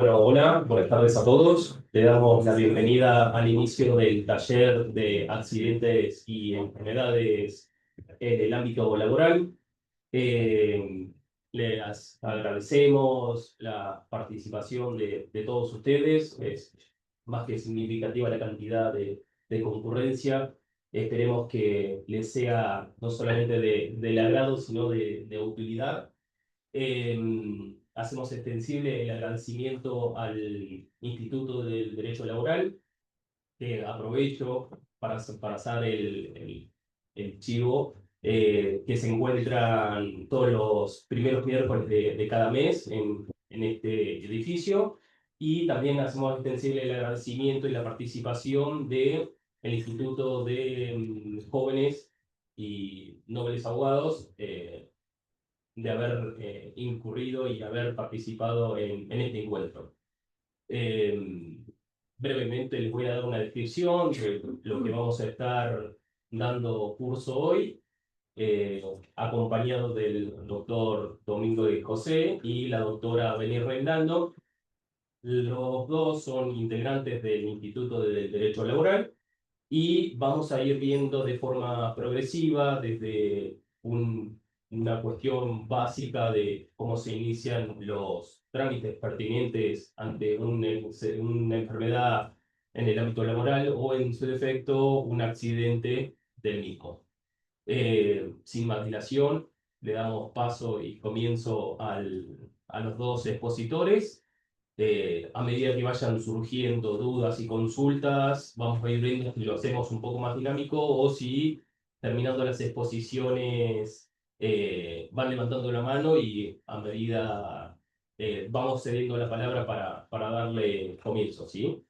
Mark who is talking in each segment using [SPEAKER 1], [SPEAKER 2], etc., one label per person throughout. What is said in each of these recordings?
[SPEAKER 1] Bueno, hola, buenas tardes a todos. Le damos la bienvenida al inicio del taller de accidentes y enfermedades en el ámbito laboral. Eh, Les agradecemos la participación de todos ustedes. Es más que significativa la cantidad de concurrencia. Esperemos que les sea no solamente del agrado, sino de utilidad. Hacemos extensible el agradecimiento al Instituto del Derecho Laboral, que aprovecho para hacer el chivo, que se encuentran todos los primeros miércoles de cada mes en este edificio. Y también hacemos extensible el agradecimiento y la participación del Instituto de Jóvenes y Nobles Abogados, de haber incurrido y haber participado en este encuentro. Eh, Brevemente les voy a dar una descripción de lo que vamos a estar dando curso hoy, acompañado del doctor Domingo de José y la doctora Beni Rendando. Los dos son integrantes del Instituto de Derecho Laboral y vamos a ir viendo de forma progresiva desde una cuestión básica de cómo se inician los trámites pertinentes ante una enfermedad en el ámbito laboral o en su defecto un accidente del mismo. Sin más dilación, le damos paso y comienzo a los dos expositores. A medida que vayan surgiendo dudas y consultas, vamos a ir viendo si lo hacemos un poco más dinámico o si, terminando las exposiciones, van levantando la mano y a medida vamos cediendo la palabra para darle comienzo, ¿sí?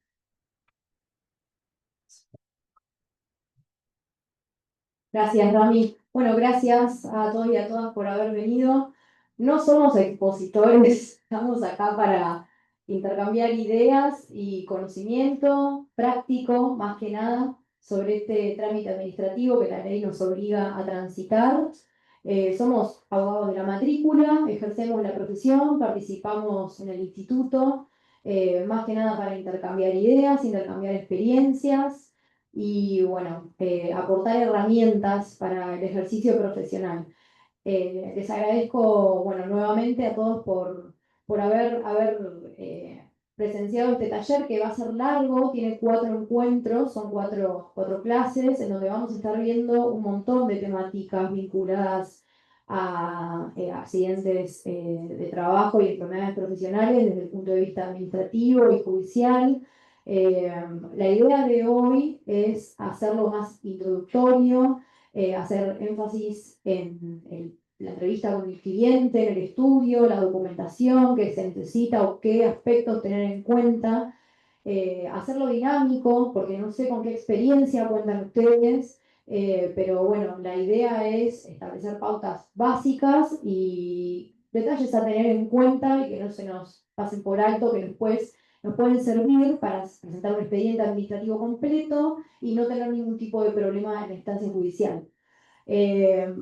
[SPEAKER 2] Gracias, Rami. Bueno, gracias a todos y a todas por haber venido. No somos expositores, estamos acá para intercambiar ideas y conocimiento práctico, más que nada, sobre este trámite administrativo que la ley nos obliga a transitar. Somos abogados de la matrícula, ejercemos la profesión, participamos en el instituto, más que nada para intercambiar ideas, intercambiar experiencias y bueno, aportar herramientas para el ejercicio profesional. Les agradezco, bueno, nuevamente a todos por haber presenciado este taller que va a ser largo, tiene 4 encuentros, son cuatro clases en donde vamos a estar viendo un montón de temáticas vinculadas a accidentes de trabajo y enfermedades profesionales desde el punto de vista administrativo y judicial. Eh, la idea de hoy es hacerlo más introductorio, hacer énfasis en la entrevista con el cliente, en el estudio, la documentación que se necesita o qué aspectos tener en cuenta, hacerlo dinámico, porque no sé con qué experiencia cuentan ustedes, pero bueno, la idea es establecer pautas básicas y detalles a tener en cuenta y que no se nos pasen por alto, que después nos pueden servir para presentar un expediente administrativo completo y no tener ningún tipo de problema en la instancia judicial.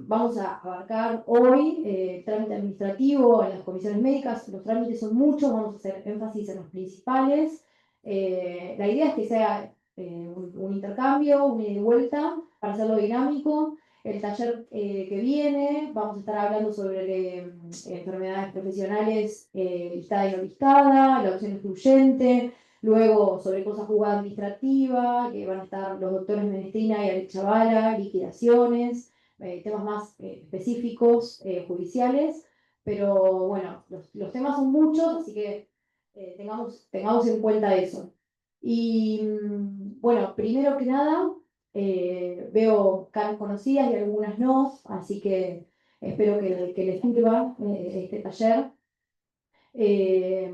[SPEAKER 2] Vamos a abarcar hoy trámite administrativo en las comisiones médicas. Los trámites son muchos, vamos a hacer énfasis en los principales. La idea es que sea un intercambio, un ida y vuelta, para hacerlo dinámico. El taller que viene, vamos a estar hablando sobre enfermedades profesionales listada y no listada, la opción excluyente. Luego, sobre cosa juzgada administrativa, que van a estar los doctores Menestrina y Alex Chavala, liquidaciones, temas más específicos, judiciales, pero bueno, los temas son muchos, así que tengamos en cuenta eso. Y bueno, primero que nada, veo caras conocidas y algunas no, así que espero que les sirva este taller. Eh,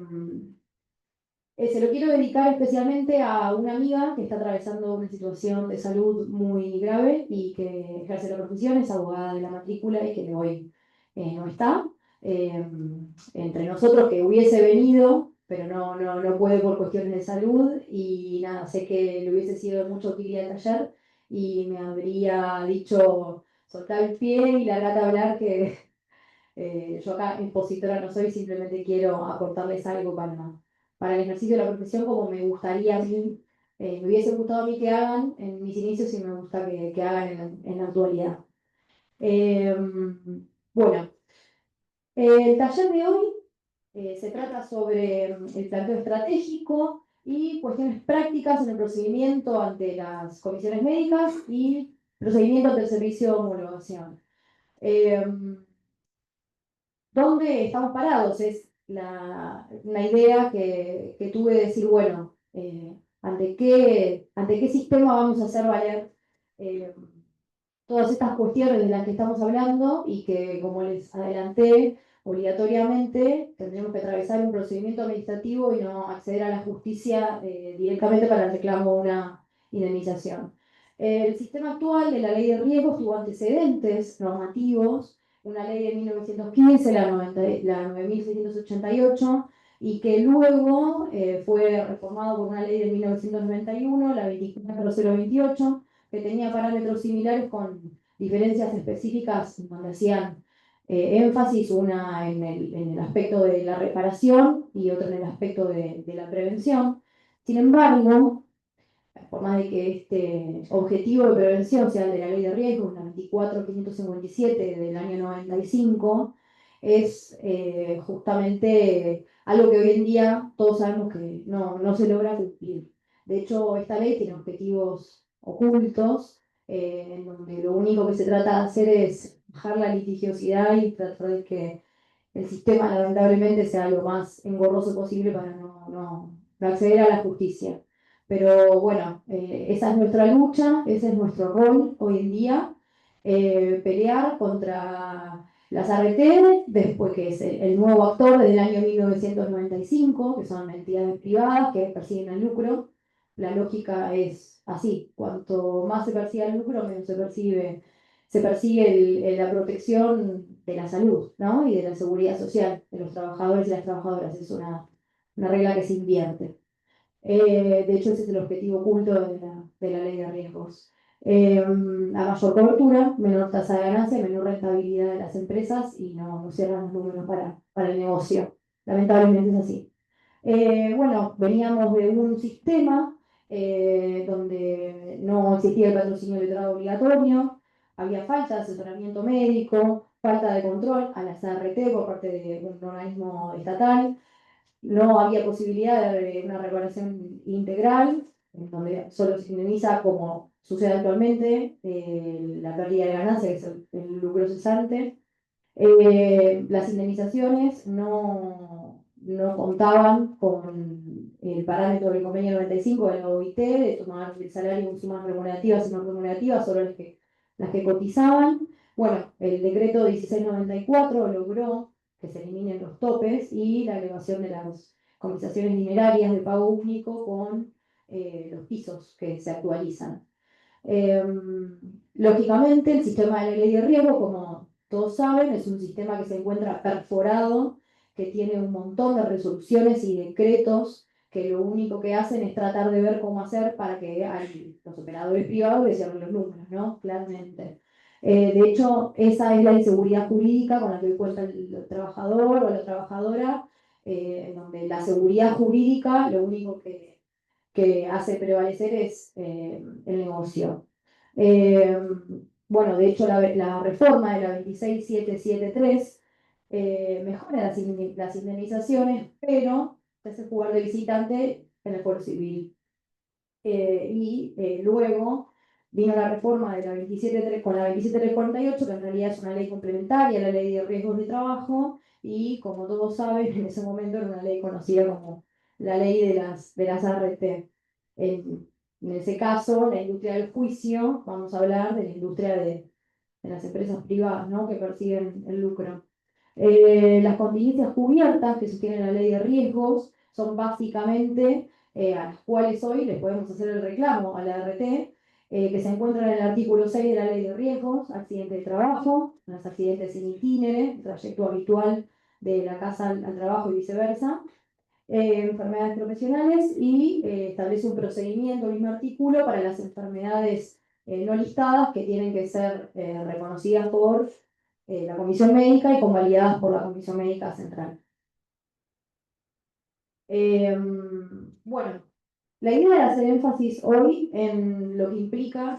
[SPEAKER 2] Se lo quiero dedicar especialmente a una amiga que está atravesando una situación de salud muy grave y que ejerce la profesión, es abogada de la matrícula y que hoy no está. Eh, Entre nosotros que hubiese venido, pero no puede por cuestiones de salud y nada, sé que le hubiese sido de mucha utilidad el taller y me habría dicho soltar el pie y largate a hablar que yo acá expositora no soy, simplemente quiero aportarles algo para el ejercicio de la profesión como me gustaría a mí, me hubiese gustado a mí que hagan en mis inicios y me gusta que hagan en la actualidad. Eh, bueno, el taller de hoy se trata sobre el planteo estratégico y cuestiones prácticas en el procedimiento ante las comisiones médicas y procedimiento ante el servicio de homologación. Eh, ¿Dónde estamos parados? Es la idea que tuve de decir, bueno, ante qué sistema vamos a hacer valer eh, todas estas cuestiones de las que estamos hablando y que, como les adelanté, obligatoriamente tendremos que atravesar un procedimiento administrativo y no acceder a la justicia directamente para el reclamo de una indemnización. El sistema actual de la ley de riesgos tuvo antecedentes normativos, una ley de 1915, la 9688, y que luego fue reformado por una ley de 1991, la 24028, que tenía parámetros similares con diferencias específicas donde hacían énfasis, una en el aspecto de la reparación y otra en el aspecto de la prevención. Sin embargo, por más de que este objetivo de prevención sea el de la ley de riesgos, la 24557 del año 95, es justamente algo que hoy en día todos sabemos que no se logra cumplir. De hecho, esta ley tiene objetivos ocultos, en donde lo único que se trata de hacer es bajar la litigiosidad y tratar de que el sistema lamentablemente sea lo más engorroso posible para no acceder a la justicia. Pero bueno, esa es nuestra lucha, ese es nuestro rol hoy en día, pelear contra las ART, después que es el nuevo actor desde el año 1995, que son entidades privadas que persiguen el lucro. La lógica es así, cuanto más se persigue el lucro, menos se persigue la protección de la salud, ¿no? Y de la seguridad social de los trabajadores y las trabajadoras. Es una regla que se invierte. De hecho, ese es el objetivo oculto de la ley de riesgos. A mayor cobertura, menor tasa de ganancia, menor rentabilidad de las empresas y no cierran los números para el negocio. Lamentablemente es así. Bueno, veníamos de un sistema donde no existía el patrocinio letrado obligatorio, había falta de asesoramiento médico, falta de control a las ART por parte de un organismo estatal, no había posibilidad de una reparación integral, en donde solo se indemniza, como sucede actualmente, la pérdida de ganancia, que es el lucro cesante. Las indemnizaciones no contaban con el parámetro del convenio 95 de la OIT, de tomar el salario en sumas remunerativas y no remunerativas, solo las que cotizaban. Bueno, el decreto 1694 logró que se eliminen los topes y la elevación de las compensaciones dinerarias de pago único con los pisos que se actualizan. Lógicamente, el sistema de la ley de riesgo, como todos saben, es un sistema que se encuentra perforado, que tiene un montón de resoluciones y decretos que lo único que hacen es tratar de ver cómo hacer para que los operadores privados les cierren los números, ¿no? Claramente. De hecho, esa es la inseguridad jurídica con la que cuenta el trabajador o la trabajadora, en donde la seguridad jurídica lo único que hace prevalecer es el negocio. Eh, bueno, de hecho, la reforma de la 26773 mejora las indemnizaciones, pero se hace jugar de visitante en el Fuero Civil. Luego vino la reforma de la 27, con la 27348, que en realidad es una ley complementaria a la ley de riesgos de trabajo, y como todos saben, en ese momento era una ley conocida como la ley de las ART. En ese caso, la industria del juicio, vamos a hablar de la industria de las empresas privadas, ¿no? Que persiguen el lucro. Las contingencias cubiertas que sostiene la ley de riesgos son básicamente a las cuales hoy les podemos hacer el reclamo a la ART, que se encuentran en el artículo 6 de la ley de riesgos: accidente de trabajo, los accidentes in itinere, el trayecto habitual de la casa al trabajo y viceversa, enfermedades profesionales, y establece un procedimiento, el mismo artículo, para las enfermedades no listadas que tienen que ser reconocidas por la Comisión Médica y convalidadas por la Comisión Médica Central. Bueno, la idea era hacer énfasis hoy en lo que implica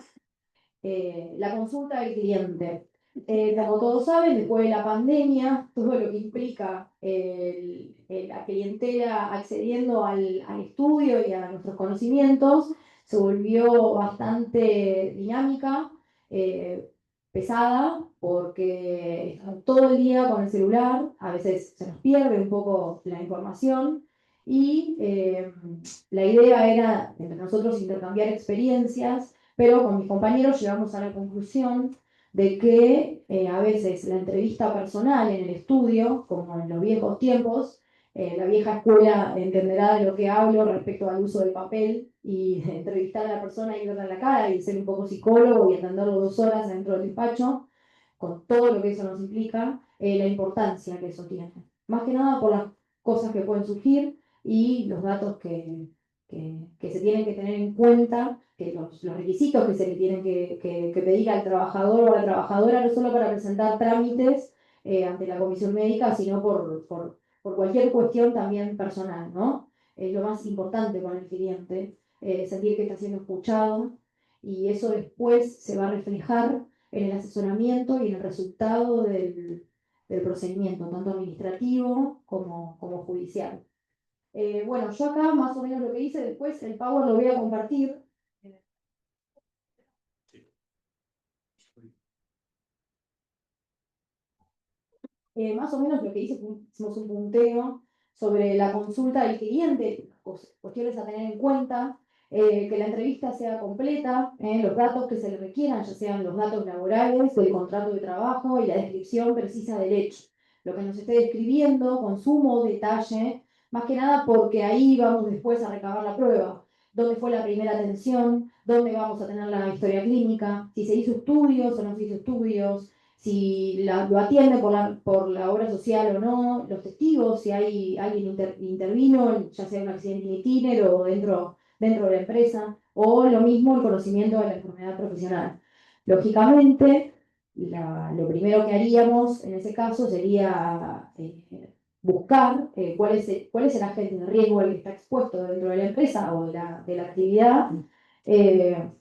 [SPEAKER 2] la consulta del cliente. Como todos saben, después de la pandemia, todo lo que implica la clientela accediendo al estudio y a nuestros conocimientos se volvió bastante dinámica, eh, pesada, porque estamos todo el día con el celular, a veces se nos pierde un poco la información y la idea era entre nosotros intercambiar experiencias, pero con mis compañeros llegamos a la conclusión de que a veces la entrevista personal en el estudio, como en los viejos tiempos, la vieja escuela entenderá de lo que hablo respecto al uso del papel y de entrevistar a la persona y verla en la cara y ser un poco psicólogo y atenderlo 2 horas dentro del despacho, con todo lo que eso nos implica, la importancia que eso tiene. Más que nada por las cosas que pueden surgir y los datos que se tienen que tener en cuenta, que los requisitos que se le tienen que pedir al trabajador o a la trabajadora, no solo para presentar trámites ante la comisión médica, sino por cualquier cuestión también personal, ¿no? Es lo más importante con el cliente, sentir que está siendo escuchado y eso después se va a reflejar en el asesoramiento y en el resultado del procedimiento, tanto administrativo como judicial. Bueno, yo acá más o menos lo que hice, después el Power lo voy a compartir. Más o menos lo que hice fue hicimos un punteo sobre la consulta del cliente, cuestiones a tener en cuenta, que la entrevista sea completa, los datos que se le requieran, ya sean los datos laborales, del contrato de trabajo y la descripción precisa del hecho. Lo que nos esté describiendo, con sumo detalle, más que nada porque ahí vamos después a recabar la prueba. ¿Dónde fue la primera atención? ¿Dónde vamos a tener la historia clínica? ¿Si se hizo estudios o no se hizo estudios? Si lo atiende por la obra social o no, los testigos, si hay alguien intervino, ya sea un accidente in itinere o dentro de la empresa, o lo mismo el conocimiento de la enfermedad profesional. Lógicamente, lo primero que haríamos en ese caso sería buscar cuál es el agente de riesgo al que está expuesto dentro de la empresa o de la actividad,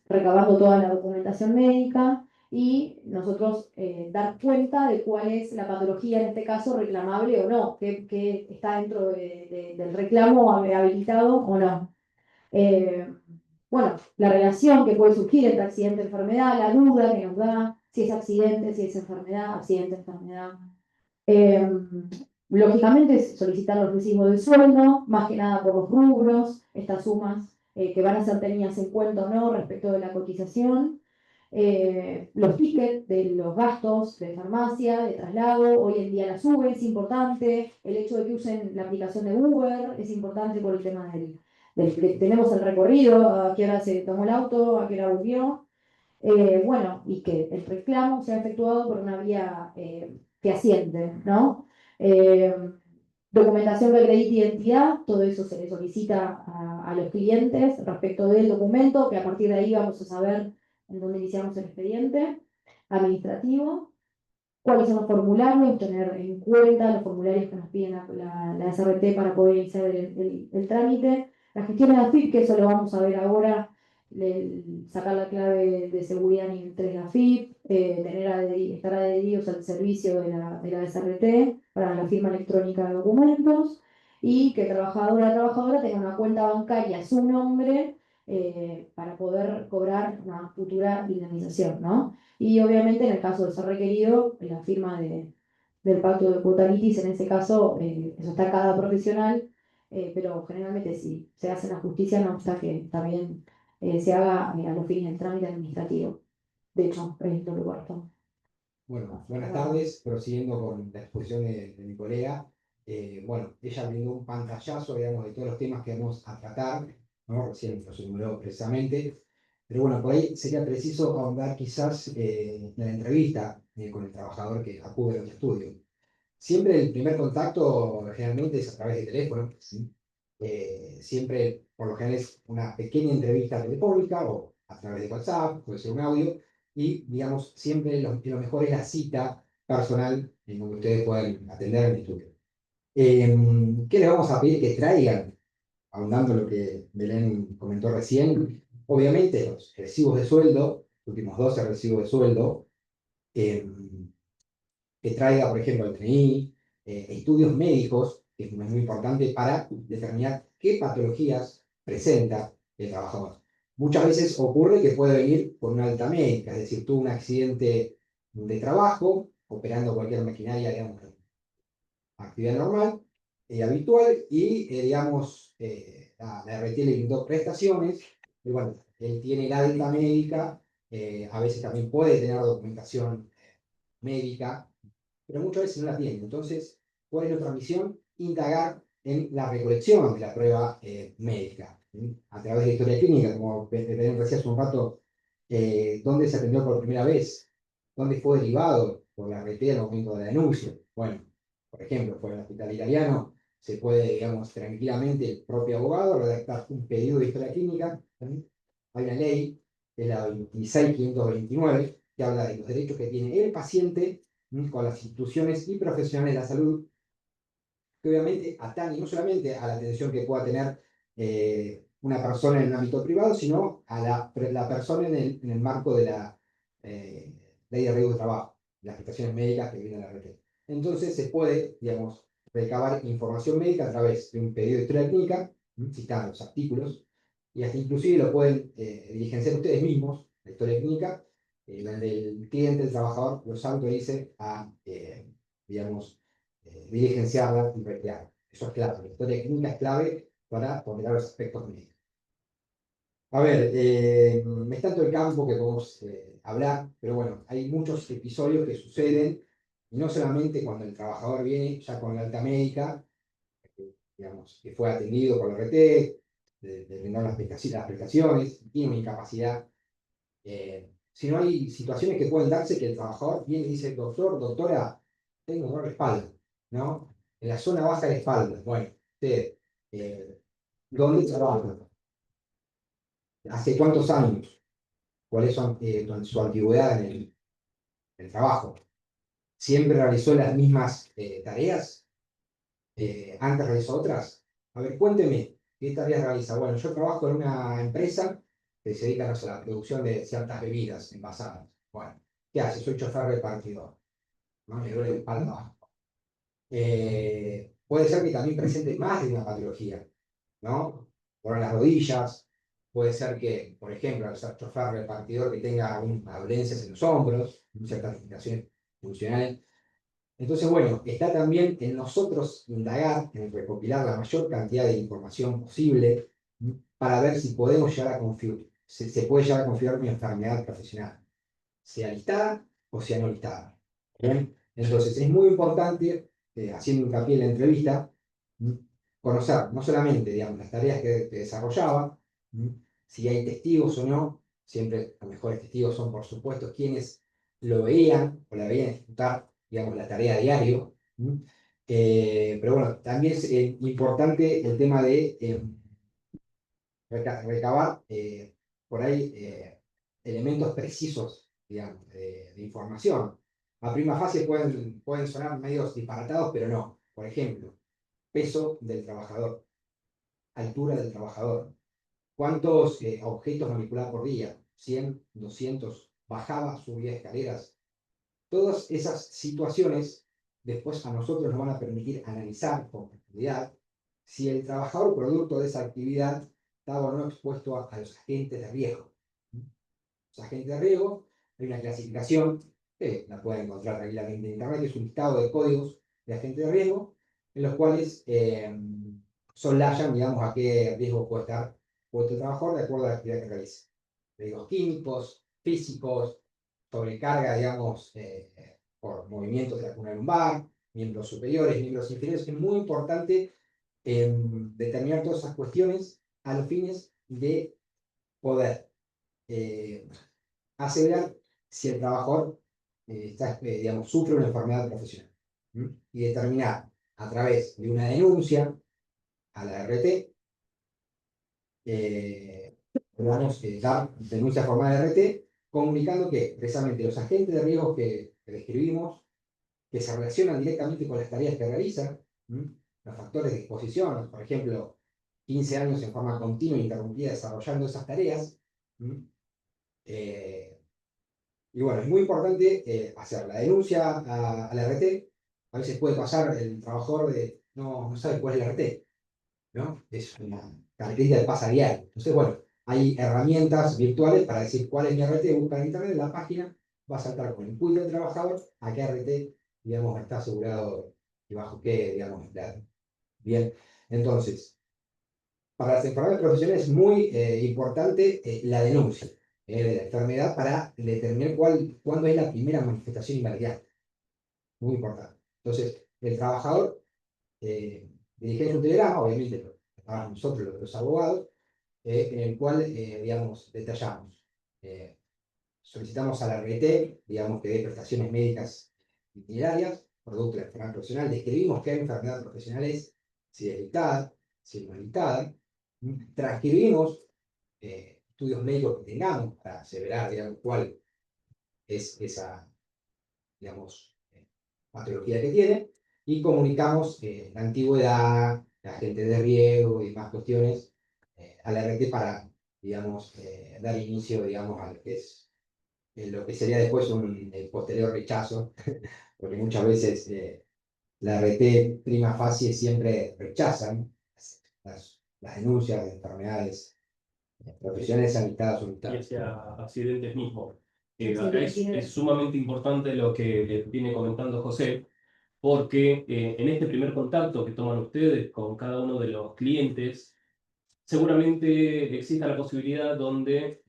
[SPEAKER 2] recabando toda la documentación médica y nosotros dar cuenta de cuál es la patología en este caso reclamable o no, que está dentro del reclamo habilitado o no. Eh, bueno, la relación que puede surgir entre accidente y enfermedad, la duda que nos da, si es accidente, si es enfermedad, accidente, enfermedad. Eh, Lógicamente, solicitar los recibos del sueldo, más que nada por los rubros, estas sumas que van a ser tenidas en cuenta o no respecto de la cotización. Los tickets de los gastos de farmacia, de traslado, hoy en día la sube, es importante. El hecho de que usen la aplicación de Uber es importante por el tema del que tenemos el recorrido, a qué hora se tomó el auto, a qué hora volvió. Bueno, y que el reclamo sea efectuado por una vía fehaciente, ¿no? Eh, Documentación que acredite identidad, todo eso se le solicita a los clientes respecto del documento, que a partir de ahí vamos a saber en dónde iniciamos el expediente administrativo, cuáles son los formularios, tener en cuenta los formularios que nos piden la SRT para poder iniciar el trámite, la gestión de la AFIP, que eso lo vamos a ver ahora, sacar la clave de seguridad nivel 3 de la AFIP, estar adheridos al servicio de la SRT para la firma electrónica de documentos y que el trabajador o la trabajadora tenga una cuenta bancaria a su nombre para poder cobrar una futura indemnización, ¿no? Y obviamente en el caso de ser requerido, la firma del pacto de cuotalitis, en ese caso, eso está cada profesional, pero generalmente si se hace en la justicia, no obsta que también se haga a los fines del trámite administrativo. De hecho, es lo que corresponde.
[SPEAKER 3] Bueno, buenas tardes, prosiguiendo con la exposición de mi colega. Bueno, ella brindó un pantallazo, digamos, de todos los temas que vamos a tratar, ¿no? Recién lo enumeró precisamente. Pero bueno, por ahí sería preciso ahondar quizás en la entrevista con el trabajador que acude a los estudios. Siempre el primer contacto generalmente es a través de teléfono, ¿sí? Siempre, por lo general, es una pequeña entrevista telefónica o a través de WhatsApp, puede ser un audio, y digamos, siempre lo mejor es la cita personal en donde ustedes puedan atender el estudio. ¿Qué les vamos a pedir que traigan? ahondando en lo que Belén comentó recién, obviamente los recibos de sueldo, los últimos 12 recibos de sueldo, eh, que traiga, por ejemplo, el TNI, estudios médicos, que es muy importante para determinar qué patologías presenta el trabajador. Muchas veces ocurre que puede venir con una alta médica, es decir, tuvo un accidente de trabajo, operando cualquier maquinaria, digamos, actividad normal, habitual, y, digamos, la RT le brindó prestaciones, y bueno, él tiene la alta médica, a veces también puede tener documentación médica, pero muchas veces no la tiene. Entonces, ¿cuál es nuestra misión? Indagar en la recolección de la prueba médica, ¿sí? A través de historia clínica, como Belén decía hace un rato, ¿dónde se atendió por primera vez? ¿Dónde fue derivado por la RT al momento de la denuncia? Bueno, por ejemplo, por el hospital italiano, se puede, digamos, tranquilamente el propio abogado redactar un pedido de historia clínica, ¿sí? Hay una ley, que es la 26529, que habla de los derechos que tiene el paciente con las instituciones y profesionales de la salud, que obviamente atañe no solamente a la atención que pueda tener una persona en el ámbito privado, sino a la persona en el marco de la ley de riesgo de trabajo, las prestaciones médicas que viene a la RT. Entonces se puede, digamos, recabar información médica a través de un pedido de historia clínica, citando los artículos, y hasta inclusive lo pueden diligenciar ustedes mismos, la historia clínica, donde el cliente, el trabajador, los autorice a, digamos, diligenciarla y recrearla. Eso es clave. La historia clínica es clave para ponderar los aspectos médicos. A ver, es tanto el campo que podemos hablar, pero bueno, hay muchos episodios que suceden, y no solamente cuando el trabajador viene ya con la alta médica, digamos, que fue atendido por la RT, de brindar las prestaciones, tiene una incapacidad, sino hay situaciones que pueden darse que el trabajador viene y dice, doctor, doctora, tengo dolor de espalda, ¿no? En la zona baja de la espalda. Bueno, usted, ¿dónde trabaja? ¿Hace cuántos años? ¿Cuál es su antigüedad en el trabajo? ¿Siempre realizó las mismas tareas? ¿Antes realizó otras? A ver, cuénteme, ¿qué tareas realiza? Bueno, yo trabajo en una empresa que se dedica, no sé, a la producción de ciertas bebidas envasadas. Bueno, ¿qué hace? Soy chofer repartidor. ¿No? Me duele la espalda. Puede ser que también presente más de una patología, ¿no? Por las rodillas, puede ser que, por ejemplo, al ser chofer repartidor que tenga dolencias en los hombros, ciertas limitaciones funcionales. Entonces, bueno, está también en nosotros indagar, en recopilar la mayor cantidad de información posible, ¿sí? Para ver si podemos llegar a confirmar, se puede llegar a confirmar una enfermedad profesional, sea listada o sea no listada. ¿Bien? Entonces, es muy importante, haciendo hincapié en la entrevista, conocer no solamente, digamos, las tareas que desarrollaba, si hay testigos o no. Siempre los mejores testigos son, por supuesto, quienes lo veían o la veían ejecutar, digamos, la tarea a diario. Pero bueno, también es importante el tema de recabar por ahí elementos precisos, digamos, de información. A prima facie pueden sonar medios disparatados, pero no. Por ejemplo, peso del trabajador, altura del trabajador, cuántos objetos manipulaba por día, 100, 200, bajaba, subía escaleras. Todas esas situaciones después a nosotros nos van a permitir analizar con profundidad si el trabajador producto de esa actividad estaba o no expuesto a los agentes de riesgo. Los agentes de riesgo, hay una clasificación, que la pueden encontrar tranquilamente en internet, es un listado de códigos de agentes de riesgo, en los cuales soslayan, digamos, a qué riesgo puede estar puesto el trabajador de acuerdo a la actividad que realice. Riesgos químicos, físicos, sobrecarga, digamos, por movimientos de la columna lumbar, miembros superiores, miembros inferiores. Es muy importante determinar todas esas cuestiones a los fines de poder asegurar si el trabajador digamos, sufre una enfermedad profesional. Y determinar a través de una denuncia a la RT, dar denuncia formal a la RT, comunicando que precisamente los agentes de riesgo que describimos, que se relacionan directamente con las tareas que realizan, los factores de exposición, por ejemplo, 15 años en forma continua e interrumpida desarrollando esas tareas. Y bueno, es muy importante hacer la denuncia a la RT. A veces puede pasar el trabajador de no sabe cuál es la RT, ¿no? Es una característica de pasa diario. Entonces, bueno, hay herramientas virtuales para decir cuál es mi RT, busca en internet, en la página, va a saltar con el PUI del trabajador a qué RT, digamos, está asegurado y bajo qué, digamos, dato. Bien, entonces, para las enfermedades profesionales es muy importante la denuncia de la enfermedad para determinar cuándo es la primera manifestación invariante. Muy importante. Entonces, el trabajador dirige un telegrama, obviamente lo pagamos nosotros los abogados, en el cual, digamos, detallamos. Solicitamos a la RT, digamos, que dé prestaciones médicas itinerarias, producto de la enfermedad profesional, describimos qué enfermedad profesional es, si es dictada, si es no dictada, transcribimos estudios médicos que tengamos para aseverar, digamos, cuál es esa, digamos, patología que tiene, y comunicamos la antigüedad, la agente de riesgo y más cuestiones a la RT para, digamos, dar inicio, digamos, a lo que sería después el posterior rechazo, porque muchas veces la RT prima facie siempre rechazan las denuncias de enfermedades profesionales sanitadas o
[SPEAKER 1] Y
[SPEAKER 3] militares.
[SPEAKER 1] hacia accidentes mismos. Acá
[SPEAKER 2] Excelente.
[SPEAKER 1] es sumamente importante lo que viene comentando José, porque en este primer contacto que toman ustedes con cada uno de los clientes, seguramente exista la posibilidad donde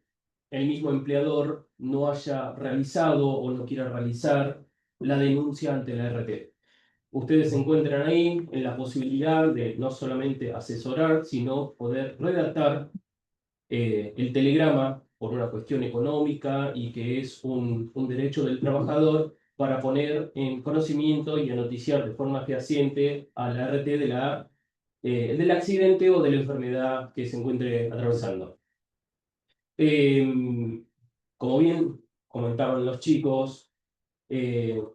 [SPEAKER 1] el mismo empleador no haya realizado o no quiera realizar la denuncia ante la RT. Ustedes se encuentran ahí en la posibilidad de no solamente asesorar, sino poder redactar el telegrama por una cuestión económica y que es un derecho del trabajador para poner en conocimiento y a noticiar de forma fehaciente a la RT del accidente o de la enfermedad que se encuentre atravesando. Como bien comentaban los chicos,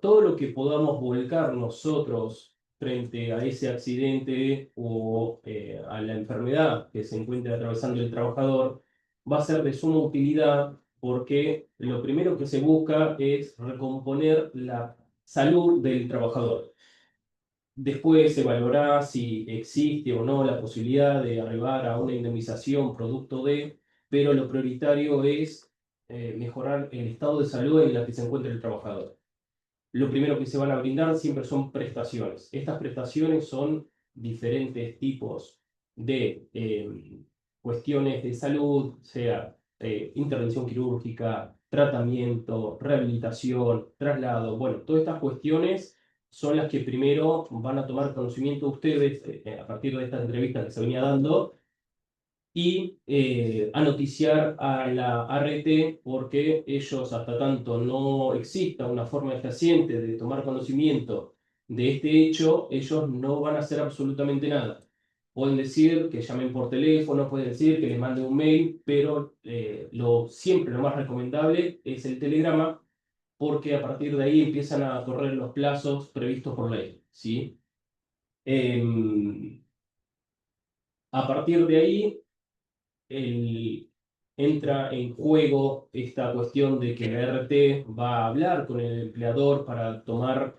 [SPEAKER 1] todo lo que podamos volcar nosotros frente a ese accidente o a la enfermedad que se encuentre atravesando el trabajador va a ser de suma utilidad porque lo primero que se busca es recomponer la salud del trabajador. Después se valorará si existe o no la posibilidad de arribar a una indemnización producto de, pero lo prioritario es mejorar el estado de salud en el que se encuentra el trabajador. Lo primero que se van a brindar siempre son prestaciones. Estas prestaciones son diferentes tipos de cuestiones de salud, sea intervención quirúrgica, tratamiento, rehabilitación, traslado. Bueno, todas estas cuestiones son las que primero van a tomar conocimiento ustedes a partir de esta entrevista que se venía dando y a noticiar a la ART porque ellos, hasta tanto no exista una forma fehaciente de tomar conocimiento de este hecho, ellos no van a hacer absolutamente nada. Pueden decir que llamen por teléfono, pueden decir que les manden un mail, pero siempre lo más recomendable es el telegrama porque a partir de ahí empiezan a correr los plazos previstos por ley, ¿sí? Em, a partir de ahí entra en juego esta cuestión de que la RT va a hablar con el empleador para tomar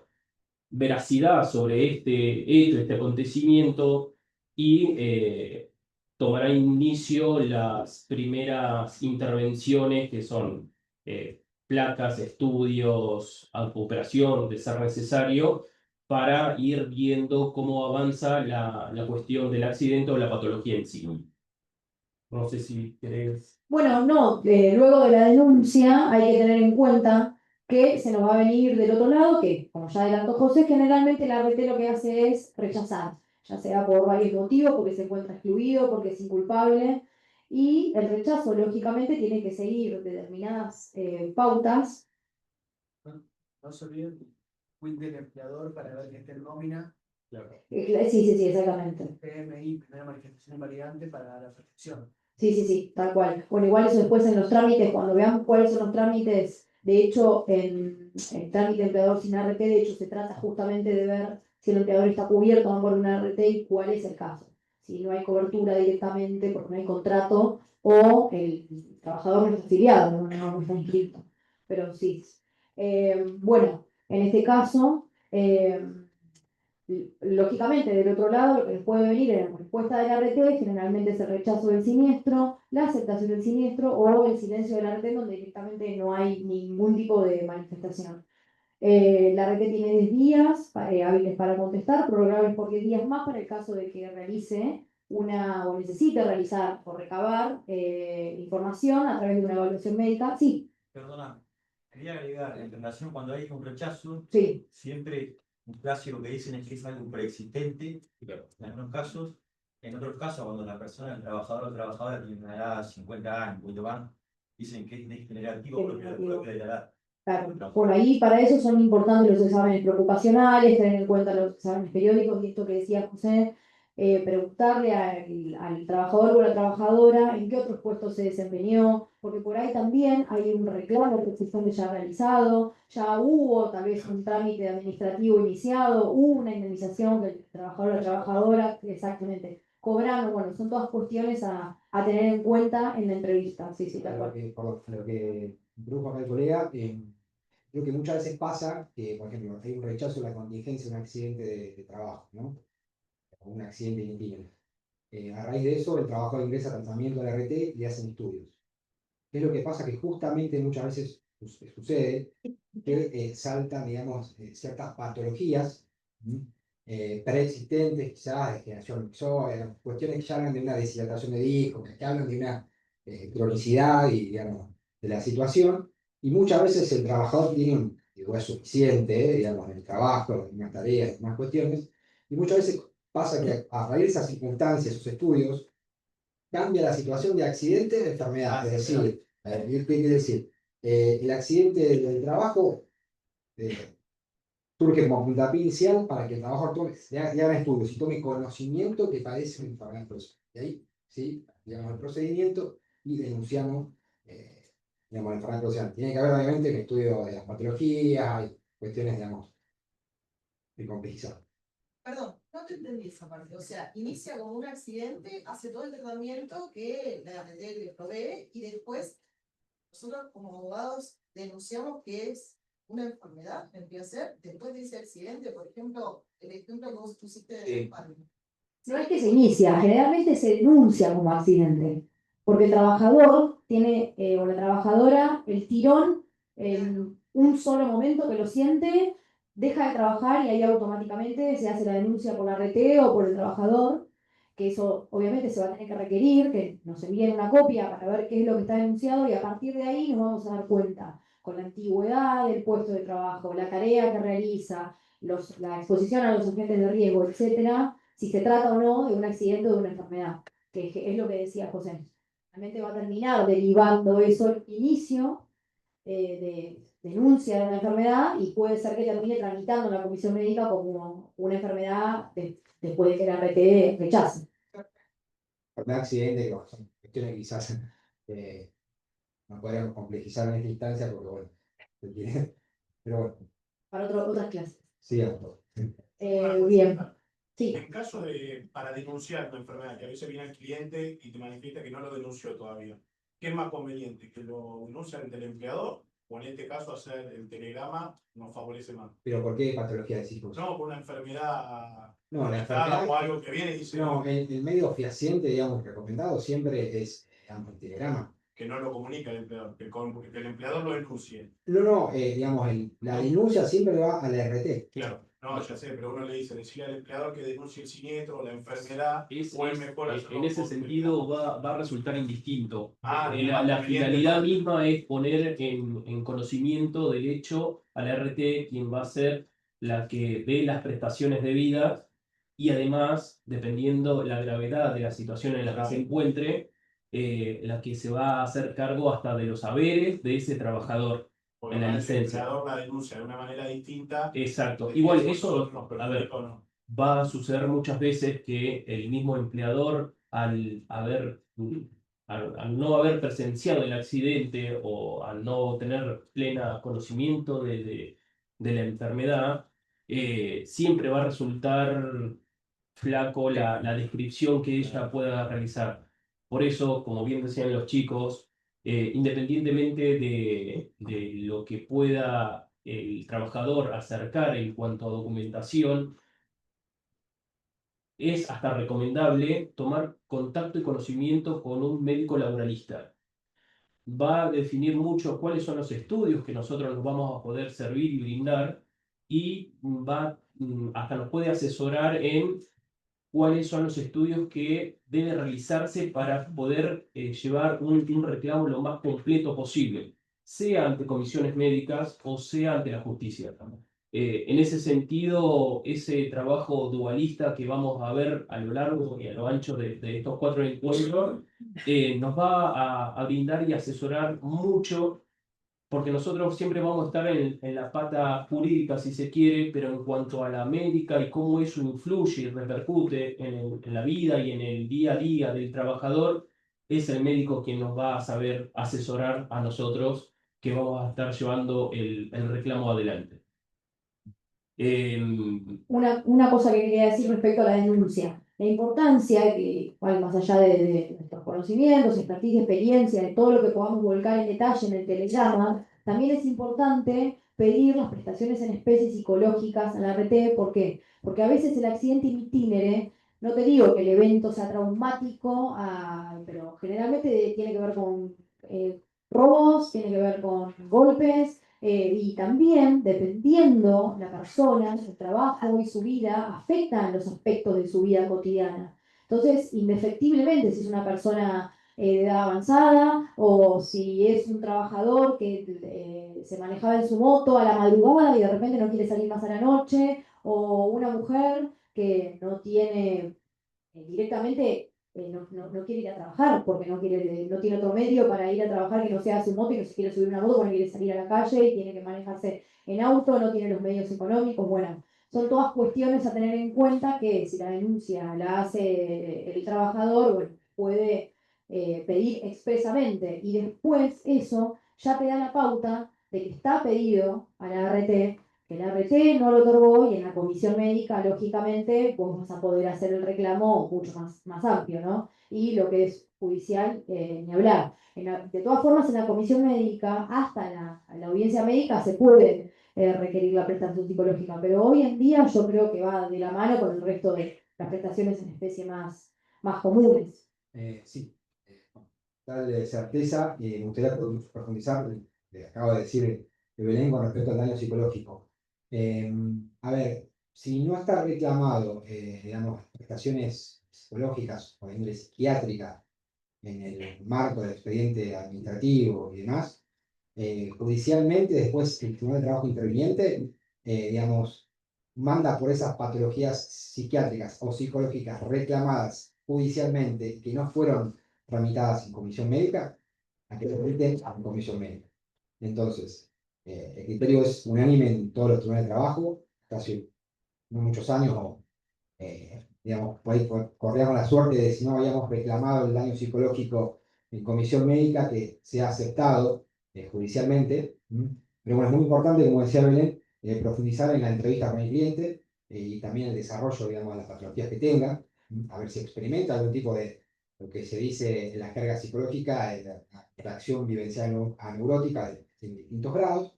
[SPEAKER 1] veracidad sobre este acontecimiento y tomará inicio las primeras intervenciones que son placas, estudios, operación de ser necesario para ir viendo cómo avanza la cuestión del accidente o la patología en sí. No sé si querés.
[SPEAKER 2] Bueno, no, luego de la denuncia hay que tener en cuenta que se nos va a venir del otro lado, que como ya adelantó José, generalmente la RT lo que hace es rechazar, ya sea por varios motivos, porque se encuentra excluido, porque es inculpable, y el rechazo lógicamente tiene que seguir determinadas pautas.
[SPEAKER 4] No se olviden del quit del empleador para ver que esté en nómina,
[SPEAKER 2] Sí, exactamente.
[SPEAKER 4] PMI, primera manifestación invalidante para la protección.
[SPEAKER 2] Sí, tal cual. Bueno, igual eso después en los trámites, cuando veamos cuáles son los trámites, de hecho, en el trámite de empleador sin RT, de hecho, se trata justamente de ver si el empleador está cubierto por una RT y cuál es el caso. si no hay cobertura directamente porque no hay contrato o el trabajador no está afiliado, no está inscrito. Pero sí. Bueno, en este caso, lógicamente, del otro lado, lo que les puede venir en la respuesta del RT generalmente es el rechazo del siniestro, la aceptación del siniestro o el silencio del RT, donde directamente no hay ningún tipo de manifestación. La RT tiene 10 días hábiles para contestar, prorrogables por 10 días más para el caso de que realice o necesite realizar o recabar información a través de una evaluación médica. Sí,
[SPEAKER 5] Perdona, quería agregar, en relación cuando hay un rechazo,
[SPEAKER 2] sí.
[SPEAKER 5] siempre un clásico que dicen es que es algo preexistente, en algunos casos, en otros casos, cuando la persona, el trabajador o trabajadora tiene una edad 50 años, o más, dicen que es degenerativo propio de la edad.
[SPEAKER 2] Claro, por ahí para eso son importantes los exámenes preocupacionales, tener en cuenta los exámenes periódicos y esto que decía José, preguntarle al trabajador o a la trabajadora en qué otros puestos se desempeñó, porque por ahí también hay un reclamo que se ya realizado, ya hubo tal vez un trámite administrativo iniciado, hubo una indemnización que el trabajador o la trabajadora, exactamente, cobrando, bueno, son todas cuestiones a tener en cuenta en la entrevista, sí, tal cual.
[SPEAKER 3] Lo que introdujo acá el colega, creo que muchas veces pasa que, por ejemplo, hay un rechazo de la contingencia de un accidente de trabajo, ¿no? O un accidente inequívoco. A raíz de eso, el trabajador ingresa a tratamiento de la RT y le hacen estudios. ¿Qué es lo que pasa? Que justamente muchas veces sucede que saltan, digamos, ciertas patologías preexistentes, quizás de generación mixoide, cuestiones que ya hablan de una deshidratación de discos, que hablan de una cronicidad y, digamos, de la situación, y muchas veces el trabajador tiene digo, es suficiente, digamos, en el trabajo, en más tareas, en más cuestiones, y muchas veces pasa que a raíz de esas circunstancias, esos estudios, cambia la situación de accidente de enfermedad. Es decir, ¿qué quiere decir? El accidente del trabajo surge como puntapié inicial para que el trabajador le haga estudios y tome conocimiento que padece una enfermedad profesional. Y ahí, sí, digamos, el procedimiento y denunciamos, digamos, la enfermedad profesional. Tiene que haber, obviamente, un estudio de las patologías, hay cuestiones, digamos, de complejizar.
[SPEAKER 6] Perdón, no te entendí esa parte. O sea, inicia como un accidente, hace todo el tratamiento que la ART le provee y después nosotros como abogados denunciamos que es una enfermedad, empieza a ser, después de ese accidente, por ejemplo, el ejemplo que vos pusiste de Palma.
[SPEAKER 2] No es que se inicia, generalmente se denuncia como accidente, porque el trabajador tiene, o la trabajadora, el tirón en un solo momento que lo siente, deja de trabajar y ahí automáticamente se hace la denuncia por la RT o por el trabajador, que eso obviamente se va a tener que requerir, que nos envíen una copia para ver qué es lo que está denunciado y a partir de ahí nos vamos a dar cuenta con la antigüedad del puesto de trabajo, la tarea que realiza, la exposición a los agentes de riesgo, etcétera, si se trata o no de un accidente o de una enfermedad, que es lo que decía José. Realmente va a terminar derivando eso el inicio de denuncia de una enfermedad y puede ser que termine tramitando en la comisión médica como una enfermedad después de que la RT rechace.
[SPEAKER 3] Un accidente, que son cuestiones que quizás no podríamos complejizar en esta instancia, porque bueno, pero bueno,
[SPEAKER 2] Para otras clases.
[SPEAKER 3] sí, doctor.
[SPEAKER 2] Bien. Sí.
[SPEAKER 7] En caso de, para denunciar una enfermedad, que a veces viene el cliente y te manifiesta que no lo denunció todavía, ¿qué es más conveniente? ¿Que lo denuncie ante el empleador? O en este caso hacer el telegrama nos favorece más.
[SPEAKER 3] ¿Pero por qué patología decís vos?
[SPEAKER 7] No, por una enfermedad
[SPEAKER 3] No, la
[SPEAKER 7] detectada
[SPEAKER 3] enfermedad,
[SPEAKER 7] o algo que viene y dice
[SPEAKER 3] no, el medio fehaciente, digamos, recomendado siempre es, digamos, el telegrama.
[SPEAKER 7] que no lo comunica el empleador, que el empleador lo denuncie.
[SPEAKER 3] No, digamos, la denuncia siempre va a la RT.
[SPEAKER 7] Claro, no, ya sé, pero uno le dice, decirle al empleador que denuncie el siniestro o la enfermedad, o es mejor hacerlo
[SPEAKER 1] en ese
[SPEAKER 7] por
[SPEAKER 1] sentido va a resultar indistinto.
[SPEAKER 7] Ah,
[SPEAKER 1] La finalidad misma es poner en conocimiento del hecho a la RT, quien va a ser la que dé las prestaciones debidas y además, dependiendo la gravedad de la situación en la que se encuentre, la que se va a hacer cargo hasta de los saberes de ese trabajador
[SPEAKER 7] porque
[SPEAKER 1] en la
[SPEAKER 7] el
[SPEAKER 1] licencia.
[SPEAKER 7] empleador la denuncia de una manera distinta.
[SPEAKER 1] Exacto.
[SPEAKER 7] de que
[SPEAKER 1] Igual
[SPEAKER 7] nosotros
[SPEAKER 1] eso,
[SPEAKER 7] nos
[SPEAKER 1] a ver,
[SPEAKER 7] perjudica o no.
[SPEAKER 1] va a suceder muchas veces que el mismo empleador, al no haber presenciado el accidente o al no tener plena conocimiento de la enfermedad, siempre va a resultar flaco la descripción que ella pueda realizar. Por eso, como bien decían los chicos, independientemente de lo que pueda el trabajador acercar en cuanto a documentación, es hasta recomendable tomar contacto y conocimiento con un médico laboralista. Va a definir mucho cuáles son los estudios que nosotros nos vamos a poder servir y brindar y hasta nos puede asesorar en cuáles son los estudios que debe realizarse para poder llevar un reclamo lo más completo posible, sea ante comisiones médicas o sea ante la justicia. En ese sentido, ese trabajo dualista que vamos a ver a lo largo y a lo ancho de estos 4 encuentros, nos va a brindar y asesorar mucho, porque nosotros siempre vamos a estar en la pata jurídica, si se quiere, pero en cuanto a la médica y cómo eso influye y repercute en la vida y en el día a día del trabajador, es el médico quien nos va a saber asesorar a nosotros que vamos a estar llevando el reclamo adelante.
[SPEAKER 2] Una cosa que quería decir respecto a la denuncia. La importancia que, más allá de nuestros conocimientos, expertise, experiencia, de todo lo que podamos volcar en detalle en el telegrama, también es importante pedir las prestaciones en especie psicológicas a la RT. ¿Por qué? Porque a veces el accidente in itinere, no te digo que el evento sea traumático, pero generalmente tiene que ver con robos, tiene que ver con golpes, y también, dependiendo la persona, su trabajo y su vida, afectan los aspectos de su vida cotidiana. Entonces, indefectiblemente, si es una persona de edad avanzada o si es un trabajador que se manejaba en su moto a la madrugada y de repente no quiere salir más a la noche, o una mujer que no tiene directamente no quiere ir a trabajar porque no tiene otro medio para ir a trabajar que no sea su moto y no se quiere subir una moto porque quiere salir a la calle y tiene que manejarse en auto, no tiene los medios económicos. Bueno, son todas cuestiones a tener en cuenta que si la denuncia la hace el trabajador, bueno, puede pedir expresamente y después eso ya te da la pauta de que está pedido a la RT, que la RT no lo otorgó y en la comisión médica, lógicamente, vos vas a poder hacer el reclamo mucho más amplio, ¿no? Y lo que es judicial, ni hablar. De todas formas, en la comisión médica, hasta la audiencia médica, se puede requerir la prestación psicológica, pero hoy en día yo creo que va de la mano con el resto de las prestaciones en especie más comunes.
[SPEAKER 3] Sí, tal certeza, me gustaría profundizar, le acabo de decir Belén con respecto al daño psicológico. A ver, si no está reclamado, digamos, prestaciones psicológicas o de índole psiquiátrica en el marco del expediente administrativo y demás, judicialmente después el Tribunal de Trabajo Interviniente, digamos, manda por esas patologías psiquiátricas o psicológicas reclamadas judicialmente que no fueron tramitadas en comisión médica, a que se tramiten en comisión médica. Entonces, el criterio es unánime en todos los tribunales de trabajo, casi no muchos años, digamos, por ahí corríamos la suerte de si no habíamos reclamado el daño psicológico en comisión médica, que sea aceptado judicialmente. Pero bueno, es muy importante, como decía Belén, profundizar en la entrevista con el cliente y también el desarrollo, digamos, de las patologías que tenga, a ver si experimenta algún tipo de lo que se dice en la carga psicológica, la reacción vivencial aneurótica en distintos grados.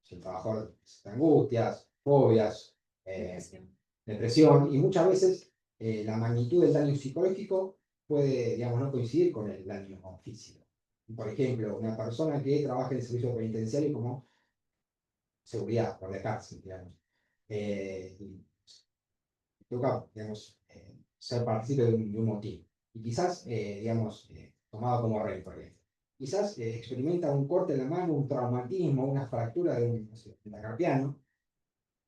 [SPEAKER 3] Si el trabajador presenta angustias, fobias, depresión, y muchas veces la magnitud del daño psicológico puede, digamos, no coincidir con el daño físico. Por ejemplo, una persona que trabaja en el servicio penitenciario como seguridad por la cárcel, digamos, y toca, digamos, ser partícipe de un motín, y quizás, digamos, tomado como rey, por ejemplo. Quizás experimenta un corte en la mano, un traumatismo, una fractura de un, no sé, metacarpiano,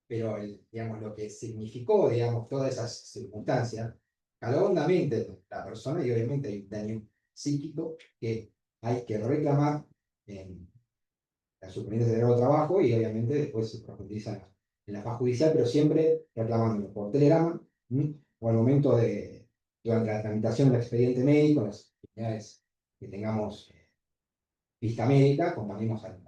[SPEAKER 3] pero digamos, lo que significó, digamos, todas esas circunstancias, caló hondamente en la persona, y obviamente hay un daño psíquico que hay que reclamar en la superintendencia de trabajo, y obviamente después se profundiza en la faz judicial, pero siempre reclamándolo por telegrama, o al momento durante la tramitación del expediente médico, en las actividades que tengamos vista médica, acompañemos al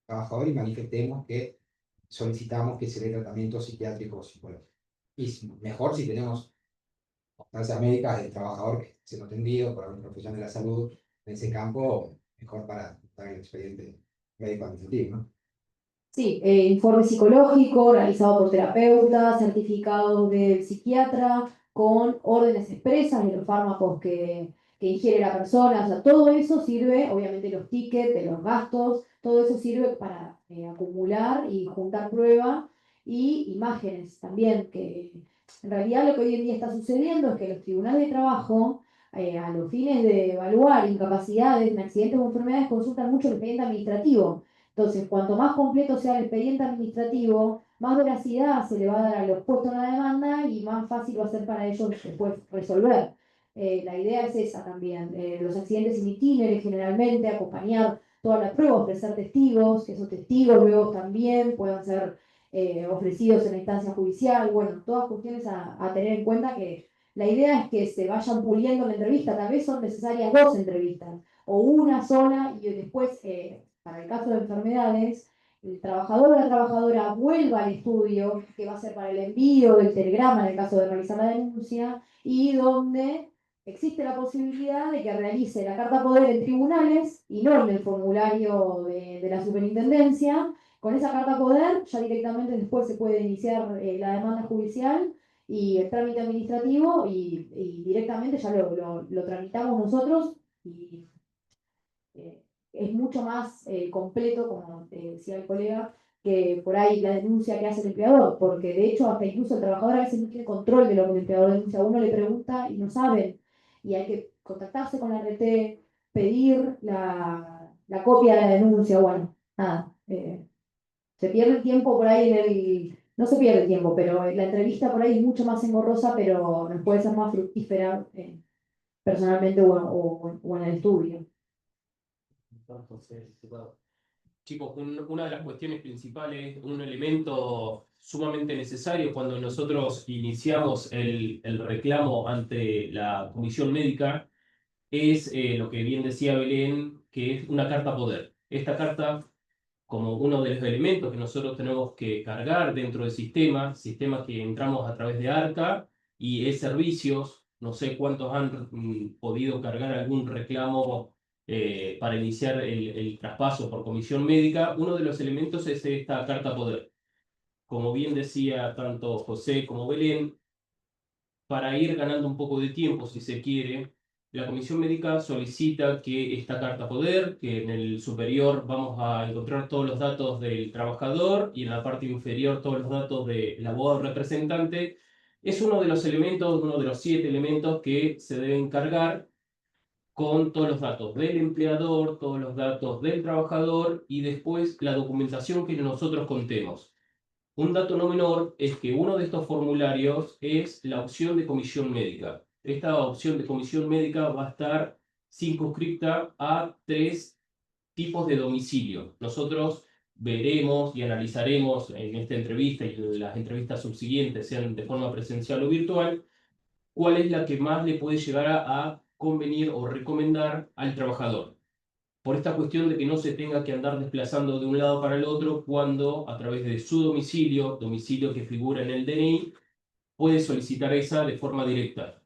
[SPEAKER 3] trabajador y manifestemos que solicitamos que se dé tratamiento psiquiátrico o psicológico. Y mejor si tenemos constancias médicas del trabajador que siendo atendido por algún profesional de la salud en ese campo, mejor para dar el expediente médico administrativo, ¿no?
[SPEAKER 2] Sí, informe psicológico realizado por terapeuta, certificado del psiquiatra, con órdenes expresas de los fármacos que ingiere la persona. O sea, todo eso sirve, obviamente los tickets de los gastos, todo eso sirve para acumular y juntar prueba y imágenes también, que en realidad lo que hoy en día está sucediendo es que los tribunales de trabajo, a los fines de evaluar incapacidades, accidentes o enfermedades, consultan mucho el expediente administrativo. Entonces, cuanto más completo sea el expediente administrativo, más veracidad se le va a dar a los puestos en la demanda y más fácil va a ser para ellos después resolver. La idea es esa también. Los accidentes in itinere, generalmente, acompañar todas las pruebas, ofrecer testigos, que esos testigos luego también puedan ser ofrecidos en la instancia judicial. Bueno, todas cuestiones a tener en cuenta que la idea es que se vayan puliendo la entrevista. Tal vez son necesarias 2 entrevistas o una sola y después para el caso de enfermedades, el trabajador o la trabajadora vuelva al estudio, que va a ser para el envío del telegrama en el caso de realizar la denuncia, y donde existe la posibilidad de que realice la carta poder en tribunales y no en el formulario de la superintendencia. Con esa carta poder ya directamente después se puede iniciar la demanda judicial y el trámite administrativo y directamente ya lo tramitamos nosotros y es mucho más completo, como decía el colega, que por ahí la denuncia que hace el empleador, porque de hecho hasta incluso el trabajador a veces no tiene control de lo que el empleador denuncia, uno le pregunta y no saben, y hay que contactarse con la RT, pedir la copia de la denuncia, bueno, nada, se pierde el tiempo por ahí no se pierde el tiempo, pero la entrevista por ahí es mucho más engorrosa, pero nos puede ser más fructífera personalmente o en el estudio.
[SPEAKER 1] Entonces, chicos, una de las cuestiones principales, un elemento sumamente necesario cuando nosotros iniciamos el reclamo ante la comisión médica es lo que bien decía Belén, que es una carta poder. Esta carta, como uno de los elementos que nosotros tenemos que cargar dentro del sistema que entramos a través de ARCA y e-servicios, no sé cuántos han podido cargar algún reclamo para iniciar el traspaso por comisión médica. Uno de los elementos es esta carta poder. Como bien decía tanto José como Belén, para ir ganando un poco de tiempo, si se quiere, la comisión médica solicita que esta carta poder, que en el superior vamos a encontrar todos los datos del trabajador y en la parte inferior todos los datos del abogado representante, es uno de los elementos, uno de los 7 elementos que se deben cargar con todos los datos del empleador, todos los datos del trabajador y después la documentación que nosotros contemos. Un dato no menor es que uno de estos formularios es la opción de comisión médica. Esta opción de comisión médica va a estar circunscripta a 3 tipos de domicilio. Nosotros veremos y analizaremos en esta entrevista y en las entrevistas subsiguientes, sean de forma presencial o virtual, cuál es la que más le puede llegar a convenir o recomendar al trabajador. Por esta cuestión de que no se tenga que andar desplazando de un lado para el otro cuando a través de su domicilio que figura en el DNI, puede solicitar esa de forma directa.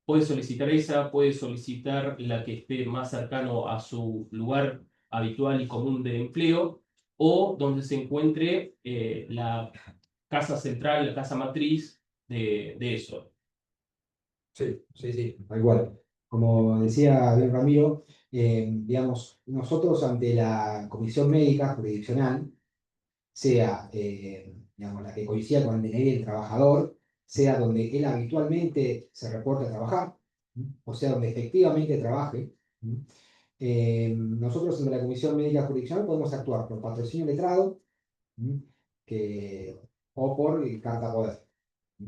[SPEAKER 1] Puede solicitar esa, puede solicitar la que esté más cercano a su lugar habitual y común de empleo o donde se encuentre la casa central, la casa matriz de eso.
[SPEAKER 3] Sí, sí, sí, tal cual. Como decía bien Ramiro, digamos, nosotros ante la comisión médica jurisdiccional, sea digamos, la que coincida con el DNI del trabajador, sea donde él habitualmente se reporte a trabajar, o sea, donde efectivamente trabaje, nosotros ante la comisión médica jurisdiccional podemos actuar por patrocinio letrado que, o por carta poder,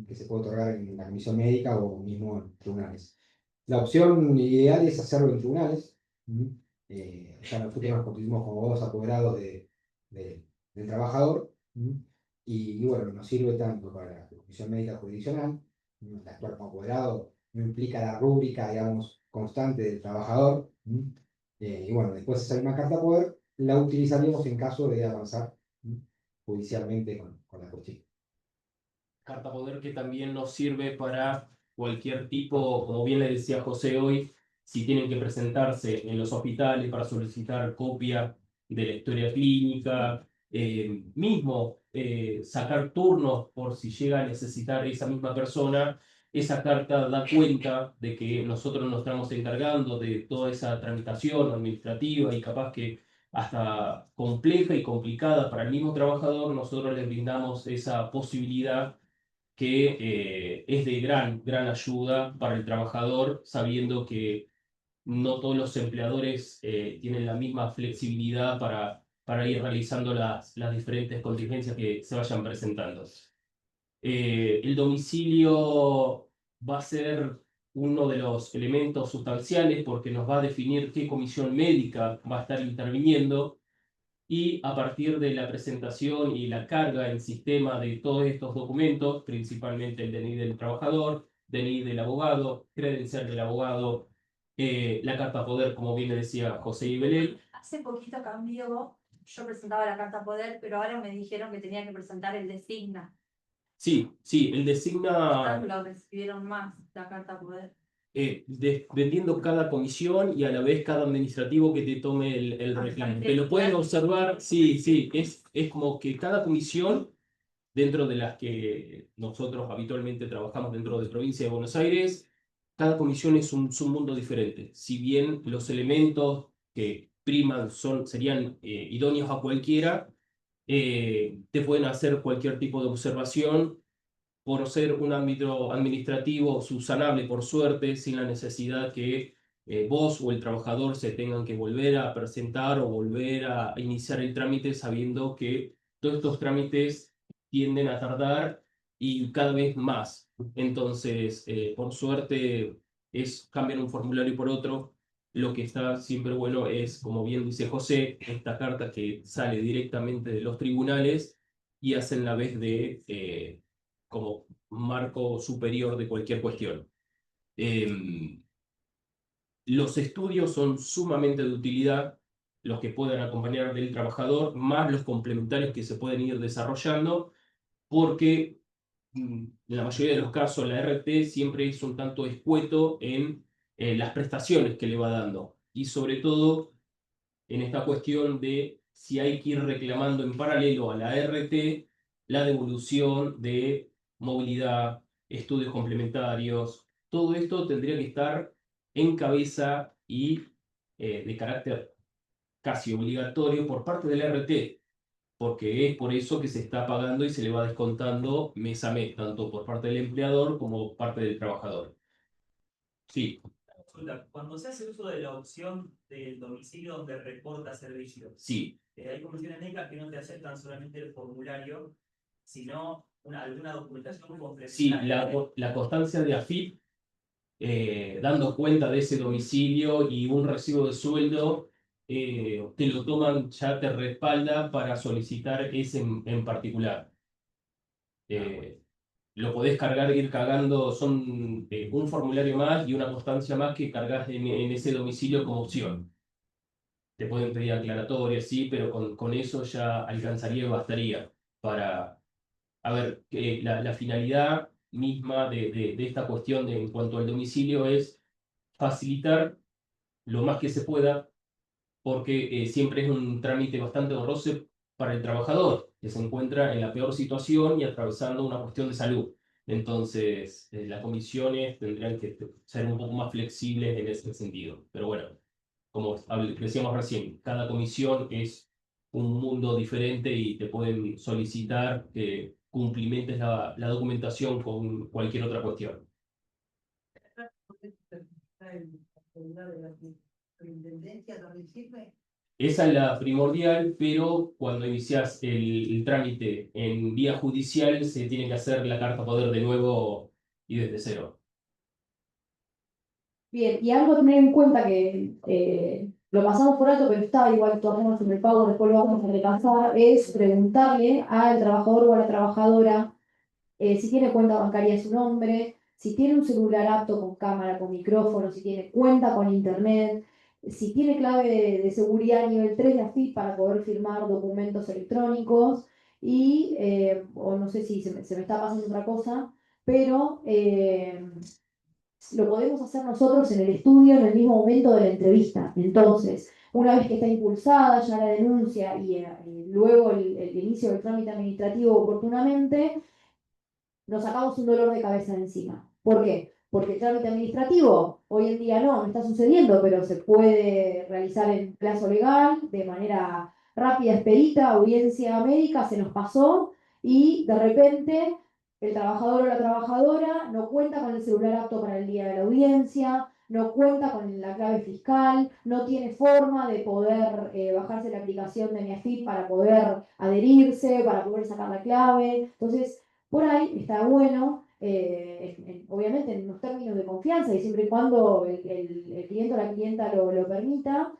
[SPEAKER 3] que se puede otorgar en la comisión médica o mismo en tribunales. La opción ideal es hacerlo en tribunales. Ya nosotros nos constituimos como abogados apoderados del trabajador. Y bueno, nos sirve tanto para la comisión médica jurisdiccional. El actuar como apoderado no implica la rúbrica, digamos, constante del trabajador. Y bueno, después esa misma carta poder la utilizaríamos en caso de avanzar judicialmente con la cuestión.
[SPEAKER 1] carta poder que también nos sirve para cualquier tipo, como bien le decía José hoy, si tienen que presentarse en los hospitales para solicitar copia de la historia clínica, mismo sacar turnos por si llega a necesitar esa misma persona, esa carta da cuenta de que nosotros nos estamos encargando de toda esa tramitación administrativa y capaz que hasta compleja y complicada para el mismo trabajador, nosotros le brindamos esa posibilidad que es de gran ayuda para el trabajador, sabiendo que no todos los empleadores tienen la misma flexibilidad para ir realizando las diferentes contingencias que se vayan presentando. El domicilio va a ser uno de los elementos sustanciales porque nos va a definir qué comisión médica va a estar interviniendo y a partir de la presentación y la carga en sistema de todos estos documentos, principalmente el DNI del trabajador, DNI del abogado, credencial del abogado, la carta poder, como bien le decía José Ibelel.
[SPEAKER 8] Hace poquito cambió, yo presentaba la carta poder, pero ahora me dijeron que tenía que presentar el designa.
[SPEAKER 1] Sí, el designa
[SPEAKER 8] Lo recibieron más, la carta poder.
[SPEAKER 1] vendiendo cada comisión y a la vez cada administrativo que te tome el reclamo. Te lo pueden observar, sí, es como que cada comisión, dentro de las que nosotros habitualmente trabajamos dentro de provincia de Buenos Aires, cada comisión es un mundo diferente. Si bien los elementos que priman serían idóneos a cualquiera, te pueden hacer cualquier tipo de observación por ser un ámbito administrativo subsanable por suerte, sin la necesidad que vos o el trabajador se tengan que volver a presentar o volver a iniciar el trámite sabiendo que todos estos trámites tienden a tardar y cada vez más. Entonces, por suerte, es cambiar un formulario por otro. Lo que está siempre bueno es, como bien dice José, esta carta que sale directamente de los tribunales y hacen la vez de como marco superior de cualquier cuestión. Los estudios son sumamente de utilidad, los que puedan acompañar del trabajador, más los complementarios que se pueden ir desarrollando, porque en la mayoría de los casos la RT siempre es un tanto escueto en las prestaciones que le va dando, y sobre todo en esta cuestión de si hay que ir reclamando en paralelo a la RT la devolución de movilidad, estudios complementarios. Todo esto tendría que estar en cabeza y de carácter casi obligatorio por parte del RT, porque es por eso que se está pagando y se le va descontando mes a mes, tanto por parte del empleador como por parte del trabajador. Sí.
[SPEAKER 9] Cuando se hace uso de la opción del domicilio donde reporta servicios,
[SPEAKER 1] Sí.
[SPEAKER 9] Hay comisiones médicas que no te aceptan solamente el formulario, sino alguna documentación complementaria.
[SPEAKER 1] Sí, la constancia de AFIP, dando cuenta de ese domicilio y un recibo de sueldo, te lo toman, ya te respalda para solicitar ese en particular. Lo podés cargar, ir cargando, son un formulario más y una constancia más que cargas en ese domicilio como opción. Te pueden pedir aclaratorias, sí, pero con eso ya alcanzaría y bastaría para, a ver, la finalidad misma de esta cuestión en cuanto al domicilio es facilitar lo más que se pueda, porque siempre es un trámite bastante honroso para el trabajador, que se encuentra en la peor situación y atravesando una cuestión de salud. Entonces, las comisiones tendrían que ser un poco más flexibles en ese sentido. Pero bueno, como decíamos recién, cada comisión es un mundo diferente y te pueden solicitar que cumplimentes la documentación con cualquier otra cuestión. Esa es la primordial, pero cuando inicias el trámite en vía judicial se tiene que hacer la carta poder de nuevo y desde cero.
[SPEAKER 2] Bien, y algo a tener en cuenta que lo pasamos por alto, pero está igual, tomamos en el pago, después lo vamos a repasar, es preguntarle al trabajador o a la trabajadora si tiene cuenta bancaria a su nombre, si tiene un celular apto con cámara, con micrófono, si tiene cuenta con internet, si tiene clave de seguridad nivel 3 de AFIP para poder firmar documentos electrónicos, y, o no sé si se me está pasando otra cosa, pero lo podemos hacer nosotros en el estudio en el mismo momento de la entrevista. Entonces, una vez que está impulsada ya la denuncia y luego el inicio del trámite administrativo oportunamente, nos sacamos un dolor de cabeza de encima. ¿Por qué? Porque el trámite administrativo hoy en día no está sucediendo, pero se puede realizar en plazo legal, de manera rápida, expedita, audiencia médica, se nos pasó y de repente el trabajador o la trabajadora no cuenta con el celular apto para el día de la audiencia, no cuenta con la clave fiscal, no tiene forma de poder bajarse la aplicación de mi AFIP para poder adherirse, para poder sacar la clave. Entonces, por ahí está bueno, obviamente en unos términos de confianza y siempre y cuando el cliente o la clienta lo permita,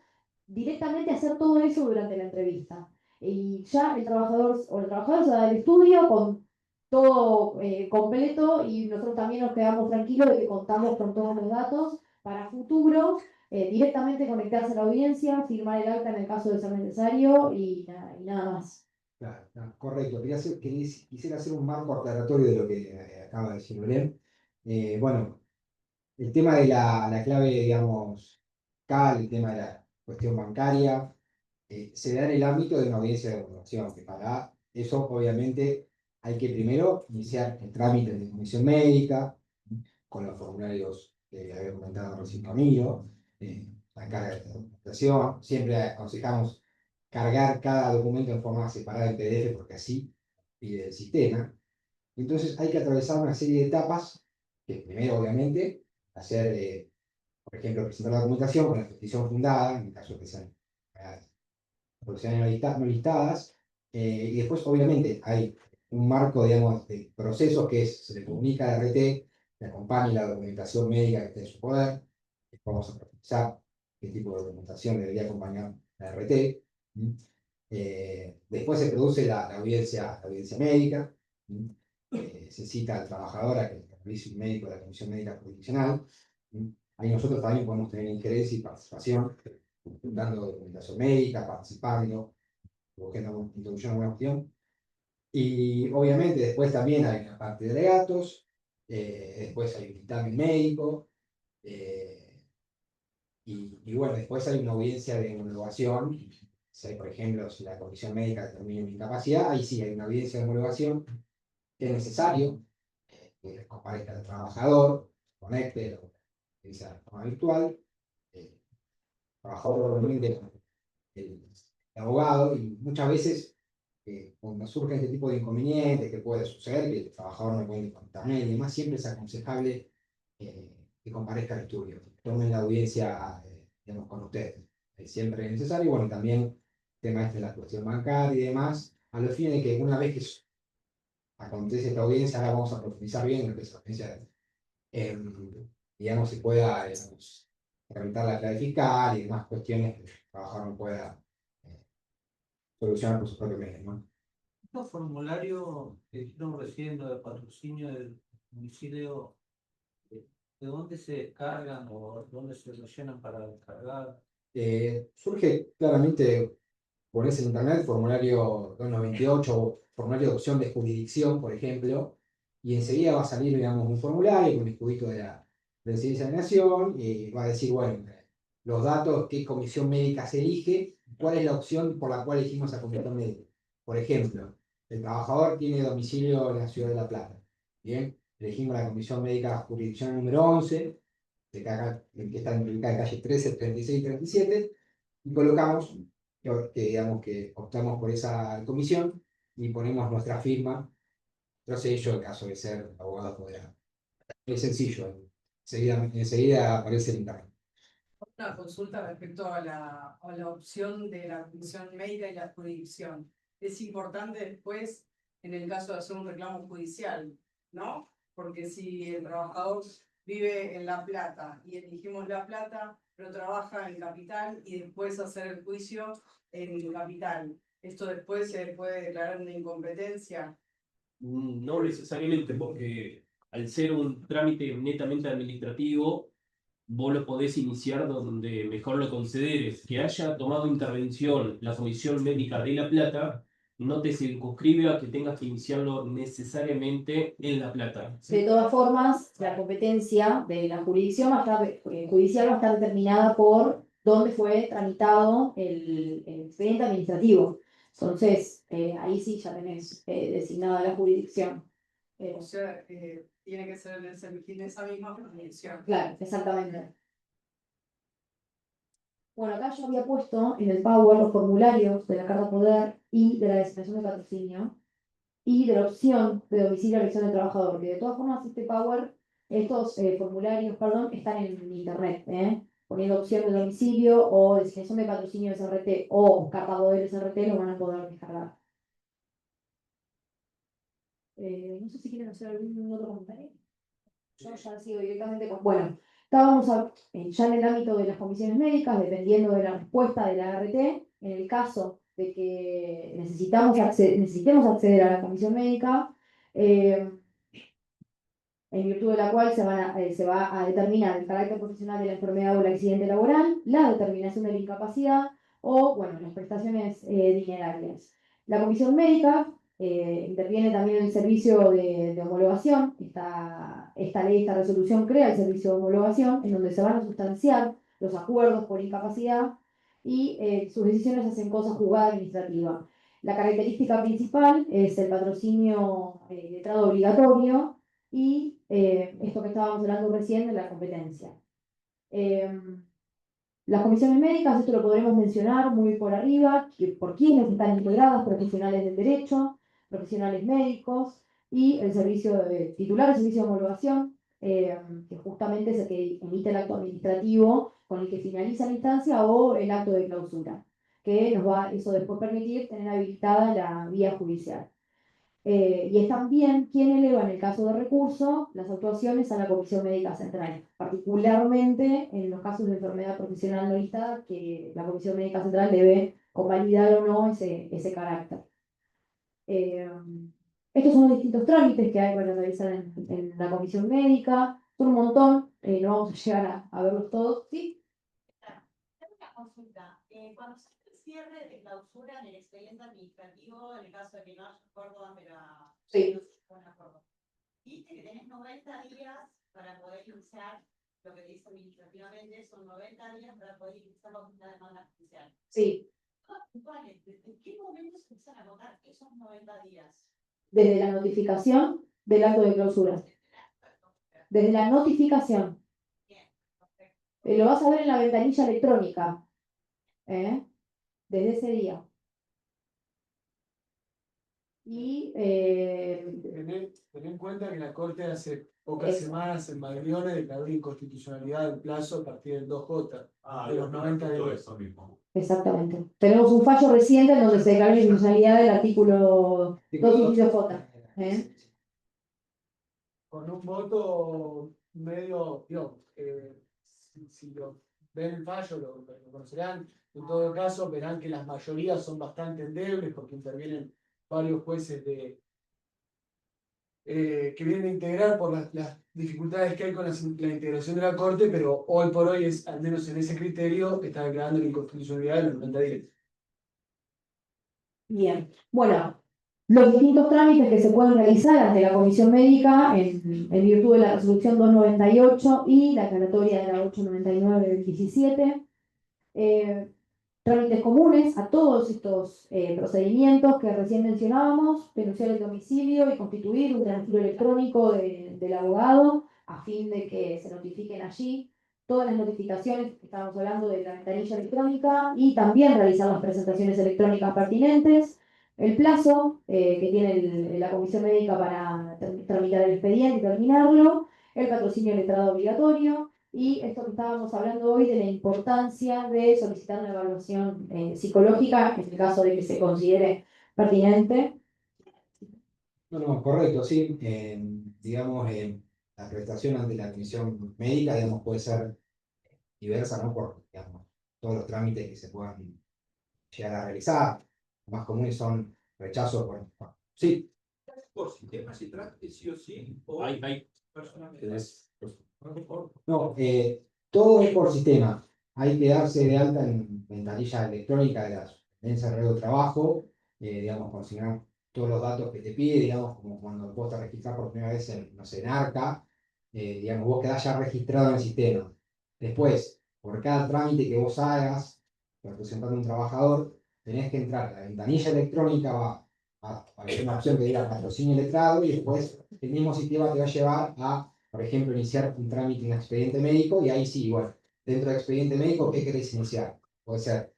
[SPEAKER 2] directamente hacer todo eso durante la entrevista. Y ya el trabajador o el trabajador se da del estudio con todo completo y nosotros también nos quedamos tranquilos de que contamos con todos los datos para futuro, directamente conectarse a la audiencia, firmar el acta en el caso de ser necesario y nada más.
[SPEAKER 3] Claro, correcto. Quisiera hacer un marco aclaratorio de lo que acaba de decir Belén. Bueno, el tema de la clave, digamos, CAL, el tema de la cuestión bancaria, se da en el ámbito de una audiencia de evaluación, que para eso obviamente hay que primero iniciar el trámite de comisión médica, con los formularios que había comentado recién Camilo, la carga de documentación, siempre aconsejamos cargar cada documento en forma separada en PDF porque así pide el sistema. Entonces hay que atravesar una serie de etapas, que primero obviamente hacer, por ejemplo, presentar la documentación con la petición fundada, en el caso de que sean no listadas, y después obviamente hay un marco, digamos, de procesos que es, se le comunica a la RT, le acompaña la documentación médica que esté en su poder, vamos a profundizar qué tipo de documentación debería acompañar la RT. Después se produce la audiencia médica, se cita al trabajador a que revise un médico de la Comisión Médica Jurisdiccional. Ahí nosotros también podemos tener interés y participación, dando documentación médica, participando, introduciendo una cuestión. Y obviamente después también hay una parte de alegatos, después hay un dictamen médico, y bueno, después hay una audiencia de homologación. Si hay, por ejemplo, si la comisión médica determina una incapacidad, ahí sí hay una audiencia de homologación que es necesario que comparezca el trabajador, conecte, lo utiliza de forma virtual, el trabajador obviamente el abogado, y muchas veces cuando surge este tipo de inconvenientes que puede suceder, que el trabajador no puede conectar y demás, siempre es aconsejable que comparezca al estudio, tomen la audiencia digamos, con ustedes. Siempre es necesario, bueno, también el tema este de la cuestión bancaria y demás, a los fines de que una vez que acontece esta audiencia, ahora vamos a profundizar bien en lo que es la audiencia, digamos, se pueda tramitar la clave fiscal y demás cuestiones que el trabajador no pueda solucionar por su propio medio, ¿no?
[SPEAKER 10] Estos formularios que dijeron recién de patrocinio del domicilio, ¿de dónde se descargan o dónde se rellenan para descargar?
[SPEAKER 3] Surge claramente, pones en internet formulario 298 o formulario de opción de jurisdicción, por ejemplo, y enseguida va a salir, digamos, un formulario con el escudito de la Presidencia de la Nación y va a decir, bueno, los datos, qué comisión médica se elige, cuál es la opción por la cual elegimos a comisión médica. Por ejemplo, el trabajador tiene domicilio en la ciudad de La Plata. Bien, elegimos la comisión médica jurisdicción número 11, que está en la calle 13, 36 y 37, y colocamos digamos que optamos por esa comisión y ponemos nuestra firma, nuestro sello en caso de ser abogado apoderado. Es sencillo, enseguida aparece el internet.
[SPEAKER 11] Una consulta respecto a la opción de la comisión médica y la jurisdicción. Es importante después, en el caso de hacer un reclamo judicial, ¿no? Porque si el trabajador vive en La Plata y elegimos La Plata, pero trabaja en Capital y después hacer el juicio en Capital, ¿esto después se puede declarar una incompetencia?
[SPEAKER 1] No necesariamente, porque al ser un trámite netamente administrativo, vos lo podés iniciar donde mejor lo consideres. Que haya tomado intervención la Comisión Médica de La Plata no te circunscribe a que tengas que iniciarlo necesariamente en La Plata.
[SPEAKER 2] De todas formas, la competencia de la jurisdicción judicial va a estar determinada por dónde fue tramitado el expediente administrativo. Entonces, ahí sí ya tenés designada la jurisdicción.
[SPEAKER 11] O sea, tiene que ser en esa misma jurisdicción.
[SPEAKER 2] Claro, exactamente. Bueno, acá yo había puesto en el Power los formularios de la Carta Poder y de la designación de patrocinio y de la opción de domicilio a elección del trabajador, que de todas formas estos formularios, perdón, están en internet, poniendo opción de domicilio o designación de patrocinio SRT o Carta Poder SRT, lo van a poder descargar. No sé si quieren hacer algún otro comentario. Yo ya sigo directamente con... Bueno, estábamos ya en el ámbito de las comisiones médicas, dependiendo de la respuesta de la ART, en el caso de que necesitemos acceder a la comisión médica, en virtud de la cual se va a determinar el carácter profesional de la enfermedad o el accidente laboral, la determinación de la incapacidad o, bueno, las prestaciones dinerarias. La comisión médica interviene también en el servicio de homologación. Esta ley, esta resolución crea el servicio de homologación, en donde se van a sustanciar los acuerdos por incapacidad y sus decisiones hacen cosa juzgada administrativa. La característica principal es el patrocinio letrado obligatorio y esto que estábamos hablando recién de la competencia. Las comisiones médicas, esto lo podremos mencionar muy por arriba, por quienes están integradas, profesionales del derecho, profesionales médicos y el servicio titular del servicio de homologación, que justamente es el que emite el acto administrativo con el que finaliza la instancia o el acto de clausura, que nos va eso después permitir tener habilitada la vía judicial. Y es también quien eleva en el caso de recurso las actuaciones a la Comisión Médica Central, particularmente en los casos de enfermedad profesional no listada, que la Comisión Médica Central debe convalidar o no ese carácter. Estos son los distintos trámites que hay para realizar en la Comisión Médica, son un montón, no vamos a llegar a verlos todos, ¿sí?
[SPEAKER 6] Tengo una consulta. Cuando se hace el cierre de clausura en el expediente administrativo, en el caso de que no haya acuerdo ante la...
[SPEAKER 2] Sí.
[SPEAKER 6] Viste que tenés 90 días para poder iniciar lo que dice administrativamente, son 90 días para poder iniciar la demanda judicial.
[SPEAKER 2] Sí.
[SPEAKER 6] ¿Desde qué momento se empiezan a contar esos 90 días?
[SPEAKER 2] Desde la notificación del acto de clausura. Desde la notificación. Lo vas a ver en la ventanilla electrónica. Desde ese día. Y
[SPEAKER 4] Tener en cuenta que la Corte hace pocas semanas en Maglione declaró la inconstitucionalidad del plazo a partir del 2J, de los 90 días.
[SPEAKER 2] exactamente. Tenemos un fallo reciente en donde se declaró la inconstitucionalidad del artículo 2.J.
[SPEAKER 4] Con un voto medio, si lo ven el fallo, lo conocerán. En todo caso, verán que las mayorías son bastante endebles porque intervienen varios jueces que vienen a integrar por las dificultades que hay con la integración de la Corte, pero hoy por hoy, al menos en ese criterio, está declarando la inconstitucionalidad de los 90 días.
[SPEAKER 2] Bien, bueno, los distintos trámites que se pueden realizar ante la Comisión Médica en virtud de la resolución 298 y la aclaratoria de la 899 del 17. Trámites comunes a todos estos procedimientos que recién mencionábamos, denunciar el domicilio y constituir un registro electrónico del abogado a fin de que se notifiquen allí todas las notificaciones que estábamos hablando de la ventanilla electrónica y también realizar las presentaciones electrónicas pertinentes, el plazo que tiene la Comisión Médica para tramitar el expediente y terminarlo, el patrocinio letrado obligatorio, y esto que estábamos hablando hoy de la importancia de solicitar una evaluación psicológica en el caso de que se considere pertinente.
[SPEAKER 3] No, correcto, sí. Digamos, la prestación ante la comisión médica, digamos, puede ser diversa, ¿no? Por, digamos, todos los trámites que se puedan llegar a realizar. Los más comunes son rechazos sí.
[SPEAKER 10] Por sistema se trata sí o sí. O
[SPEAKER 1] Hay
[SPEAKER 10] personalmente.
[SPEAKER 3] No, todo es por sistema. Hay que darse de alta en ventanilla electrónica de la Superintendencia de Red de Trabajo. digamos, consignar todos los datos que te pide, digamos, como cuando vos te registrás por primera vez en, no sé, en ARCA, digamos, vos quedás ya registrado en el sistema. Después, por cada trámite que vos hagas, representando a un trabajador, tenés que entrar a la ventanilla electrónica, va a aparecer una opción que diga patrocinio letrado, y después el mismo sistema te va a llevar a, por ejemplo, iniciar un trámite en expediente médico, y ahí sí, bueno, dentro del expediente médico, ¿qué querés iniciar? Puede ser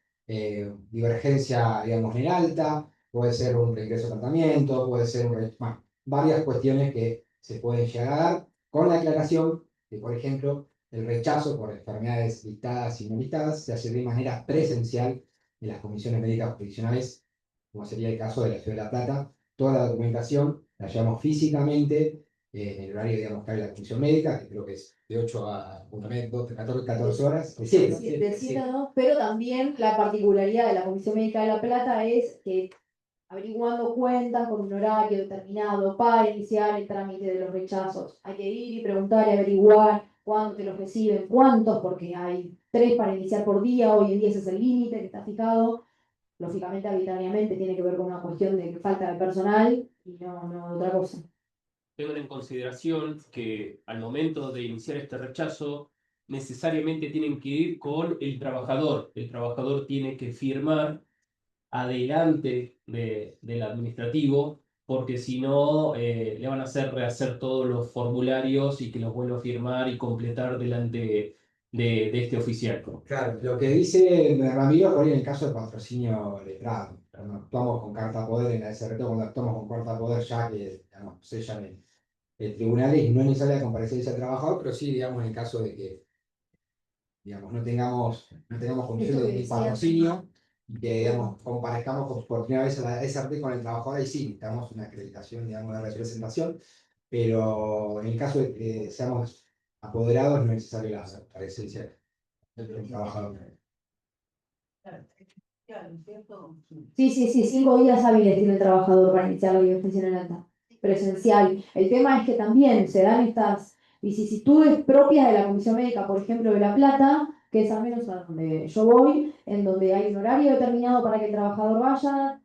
[SPEAKER 3] divergencia, digamos, en alta, puede ser un regreso a tratamiento, puede ser bueno, varias cuestiones que se pueden llegar a dar, con la aclaración que, por ejemplo, el rechazo por enfermedades listadas y no listadas se hace de manera presencial en las comisiones médicas jurisdiccionales, como sería el caso de la Ciudad de La Plata. Toda la documentación la llevamos físicamente en el horario, digamos, que hay la comisión médica, que creo que es de 8 a 14 horas.
[SPEAKER 2] De 7 a 2, pero también la particularidad de la Comisión Médica de La Plata es que averiguando cuentas con un horario determinado para iniciar el trámite de los rechazos. Hay que ir y preguntar y averiguar cuándo te los reciben, cuántos, porque hay 3 para iniciar por día, hoy en día ese es el límite que está fijado. Lógicamente, arbitrariamente, tiene que ver con una cuestión de falta de personal y no de otra cosa.
[SPEAKER 1] Tengan en consideración que al momento de iniciar este rechazo, necesariamente tienen que ir con el trabajador. El trabajador tiene que firmar adelante del administrativo, porque si no, le van a hacer rehacer todos los formularios y que los vuelva a firmar y completar delante de este oficial.
[SPEAKER 3] Claro, lo que dice Ramiro por ahí en el caso de patrocinio letrado. Cuando actuamos con carta poder en la SRT, cuando actuamos con carta poder ya que, digamos, sellan el tribunal, y no es necesaria la comparecencia del trabajador, pero sí, digamos, en el caso de que, digamos, no tengamos condición de patrocinio, y que, digamos, comparezcamos por primera vez a la SRT con el trabajador, ahí sí necesitamos una acreditación, digamos, de representación, pero en el caso de que seamos apoderados no es necesario la comparecencia del trabajador.
[SPEAKER 2] Sí, 5 días hábiles tiene el trabajador para iniciar la vivencia en el alta, presencial. El tema es que también se dan estas vicisitudes propias de la Comisión Médica, por ejemplo, de La Plata, que es al menos a donde yo voy, en donde hay un horario determinado para que el trabajador vaya,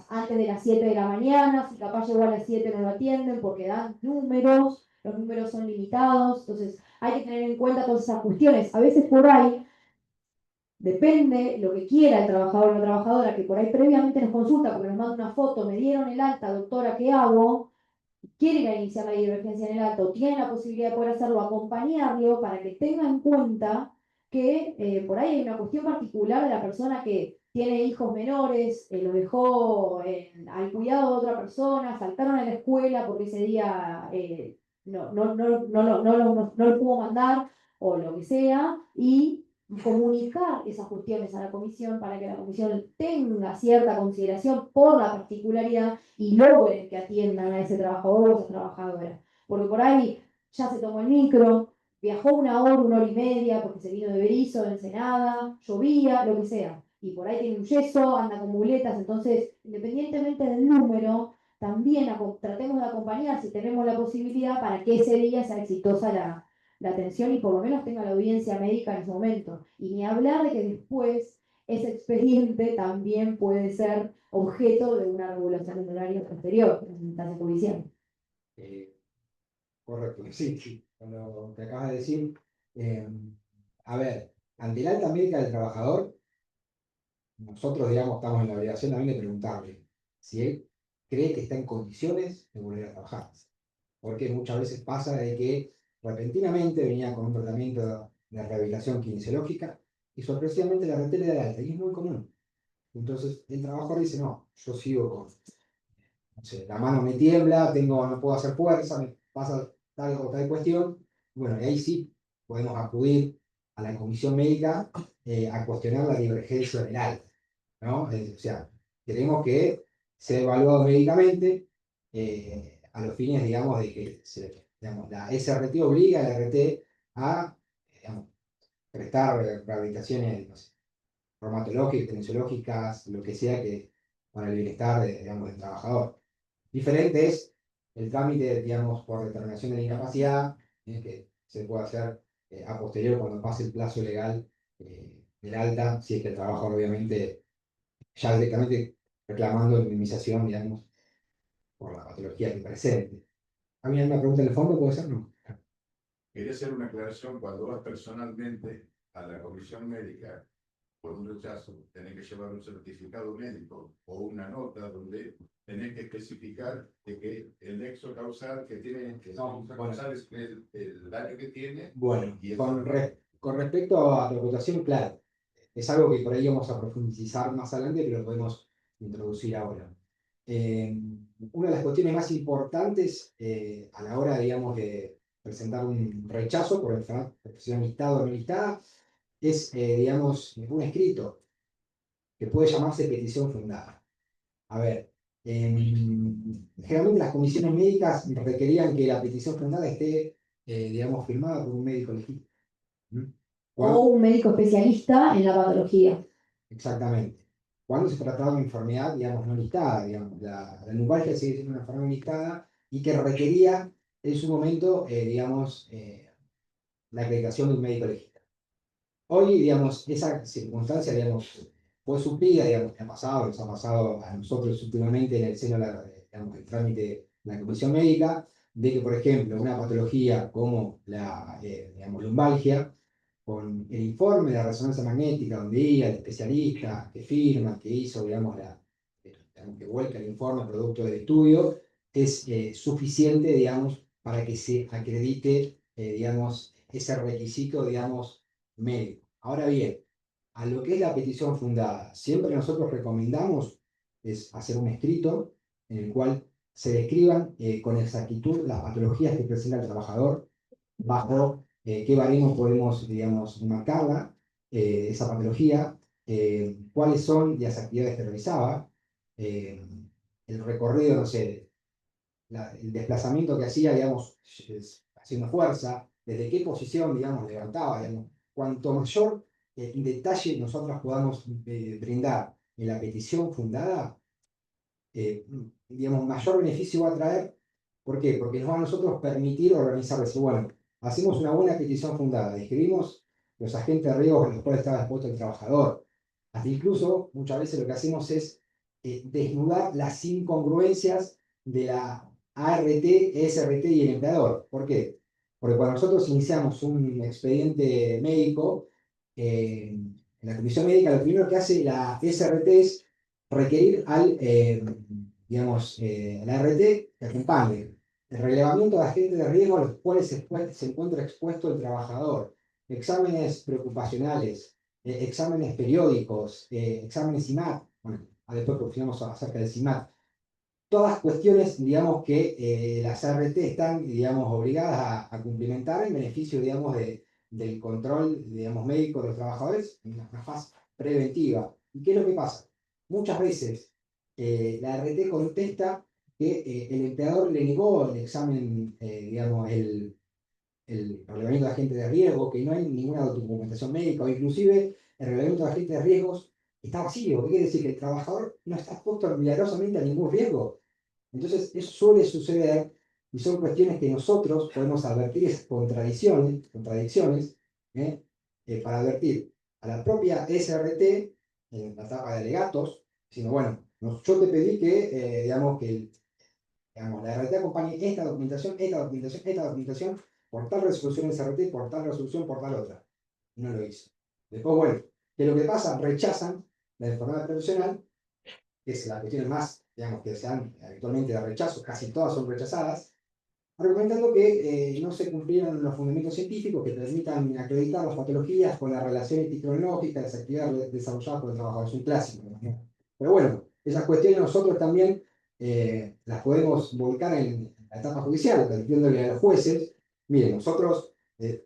[SPEAKER 2] antes de las 7 de la mañana, si capaz llegó a las 7 no lo atienden porque dan números, los números son limitados, entonces hay que tener en cuenta todas esas cuestiones. A veces por ahí depende lo que quiera el trabajador o la trabajadora, que por ahí previamente nos consulta porque nos manda una foto, me dieron el alta, doctora, ¿qué hago? Quiere ir a iniciar la divergencia en el alta o tiene la posibilidad de poder hacerlo, acompañarlo para que tenga en cuenta que por ahí hay una cuestión particular de la persona que tiene hijos menores, lo dejó al cuidado de otra persona, faltaron a la escuela porque ese día no lo pudo mandar o lo que sea, y comunicar esas cuestiones a la comisión para que la comisión tenga cierta consideración por la particularidad y logre que atiendan a ese trabajador o esa trabajadora. Porque por ahí ya se tomó el micro, viajó 1 hora y media porque se vino de Berizo, de Ensenada, llovía, lo que sea. Y por ahí tiene un yeso, anda con muletas, entonces, independientemente del número, también tratemos de acompañar si tenemos la posibilidad para que ese día sea exitosa la atención y por lo menos tenga la audiencia médica en ese momento. Y ni hablar de que después ese expediente también puede ser objeto de una regulación de horario posterior en instancia judicial.
[SPEAKER 3] Correcto, sí, con lo que acabas de decir. A ver, ante la alta médica del trabajador, nosotros, digamos, estamos en la obligación también de preguntarle si él cree que está en condiciones de volver a trabajar. Porque muchas veces pasa de que repentinamente venía con un tratamiento de rehabilitación kinesiológica y sorpresivamente la RT le da de alta, y es muy común. Entonces el trabajador dice, no, yo sigo con, no sé, la mano me tiembla, no puedo hacer fuerza, me pasa tal o tal cuestión. Bueno, y ahí sí podemos acudir a la comisión médica a cuestionar la divergencia del alta, ¿no? O sea, queremos que sea evaluado médicamente a los fines, digamos, de que digamos, la SRT obliga a la RT a, digamos, prestar rehabilitaciones, no sé, reumatológicas, kinesiológicas, lo que sea que para el bienestar digamos, del trabajador. Diferente es el trámite, digamos, por determinación de la incapacidad, que se puede hacer a posterior cuando pase el plazo legal del alta, si es que el trabajador obviamente ya directamente reclamando indemnización, digamos, por la patología que presente. ¿Había una pregunta en el fondo? ¿Puede ser? No.
[SPEAKER 12] Quería hacer una aclaración. Cuando vas personalmente a la comisión médica por un rechazo, tenés que llevar un certificado médico o una nota donde tenés que especificar de que el nexo causal que tiene, que
[SPEAKER 3] No,
[SPEAKER 12] causal es el daño que tiene.
[SPEAKER 3] Bueno,
[SPEAKER 12] y
[SPEAKER 3] con respecto a tu reputación, claro, es algo que por ahí vamos a profundizar más adelante, pero lo podemos introducir ahora. Una de las cuestiones más importantes a la hora, digamos, de presentar un rechazo por enfermedad profesional listada o no listada es, digamos, un escrito que puede llamarse petición fundada. A ver, generalmente las comisiones médicas requerían que la petición fundada esté, digamos, firmada por un médico legítimo.
[SPEAKER 2] O un médico especialista en la patología.
[SPEAKER 3] Exactamente. Cuando se trataba de una enfermedad, digamos, no listada, digamos, la lumbalgia sigue siendo una enfermedad listada y que requería en su momento, digamos, la acreditación de un médico legítimo. Hoy, digamos, esa circunstancia, digamos, fue suplida, digamos, nos ha pasado a nosotros últimamente en el seno digamos, del trámite de la comisión médica, de que, por ejemplo, una patología como la, digamos, lumbalgia, con el informe de la resonancia magnética, donde iba el especialista que firma, que hizo, digamos, digamos, que vuelca el informe producto del estudio, es suficiente, digamos, para que se acredite, digamos, ese requisito, digamos, médico. Ahora bien, a lo que es la petición fundada, siempre nosotros recomendamos es hacer un escrito en el cual se describan con exactitud las patologías que presenta el trabajador, bajo qué baremos podemos, digamos, marcarla, esa patología, cuáles son las actividades que realizaba, el recorrido, no sé, el desplazamiento que hacía, digamos, haciendo fuerza, desde qué posición, digamos, levantaba, digamos. Cuanto mayor detalle nosotros podamos brindar en la petición fundada, digamos, mayor beneficio va a traer. ¿Por qué? Porque nos va a nosotros permitir organizar, decir, bueno, hacemos una buena petición fundada, describimos los agentes de riesgo en los cuales estaba expuesto el trabajador. Hasta incluso, muchas veces lo que hacemos es desnudar las incongruencias de la ART, SRT y el empleador. ¿Por qué? Porque cuando nosotros iniciamos un expediente médico, en la comisión médica, lo primero que hace la SRT es requerir al, digamos, la RT que acompañe el relevamiento de agentes de riesgo a los cuales se encuentra expuesto el trabajador, exámenes preocupacionales, exámenes periódicos, exámenes CIMAT, bueno, después profundizamos acerca del CIMAT, todas cuestiones, digamos, que las ART están, digamos, obligadas a cumplimentar en beneficio, digamos, del control, digamos, médico de los trabajadores en una fase preventiva. ¿Y qué es lo que pasa? Muchas veces la ART contesta que el empleador le negó el examen, digamos, el relevamiento de agentes de riesgo, que no hay ninguna documentación médica, o inclusive el relevamiento de agentes de riesgos está vacío. ¿Qué quiere decir? Que el trabajador no está expuesto milagrosamente a ningún riesgo. Entonces, eso suele suceder y son cuestiones que nosotros podemos advertir esas contradicciones para advertir a la propia SRT en la etapa de alegatos, diciendo, bueno, yo te pedí que, digamos, digamos, la RT acompañe esta documentación, esta documentación, esta documentación, por tal resolución SRT, por tal resolución, por tal otra. No lo hizo. Después, bueno, ¿qué es lo que pasa? Rechazan la enfermedad profesional, que es la cuestión más, digamos, que se dan habitualmente de rechazo, casi todas son rechazadas, argumentando que no se cumplieron los fundamentos científicos que permitan acreditar las patologías con la relación epidemiológica de las actividades desarrolladas por el trabajador. Es un clásico, ¿no? Pero bueno, esas cuestiones nosotros también las podemos volcar en la etapa judicial, advirtiéndole a los jueces, miren, nosotros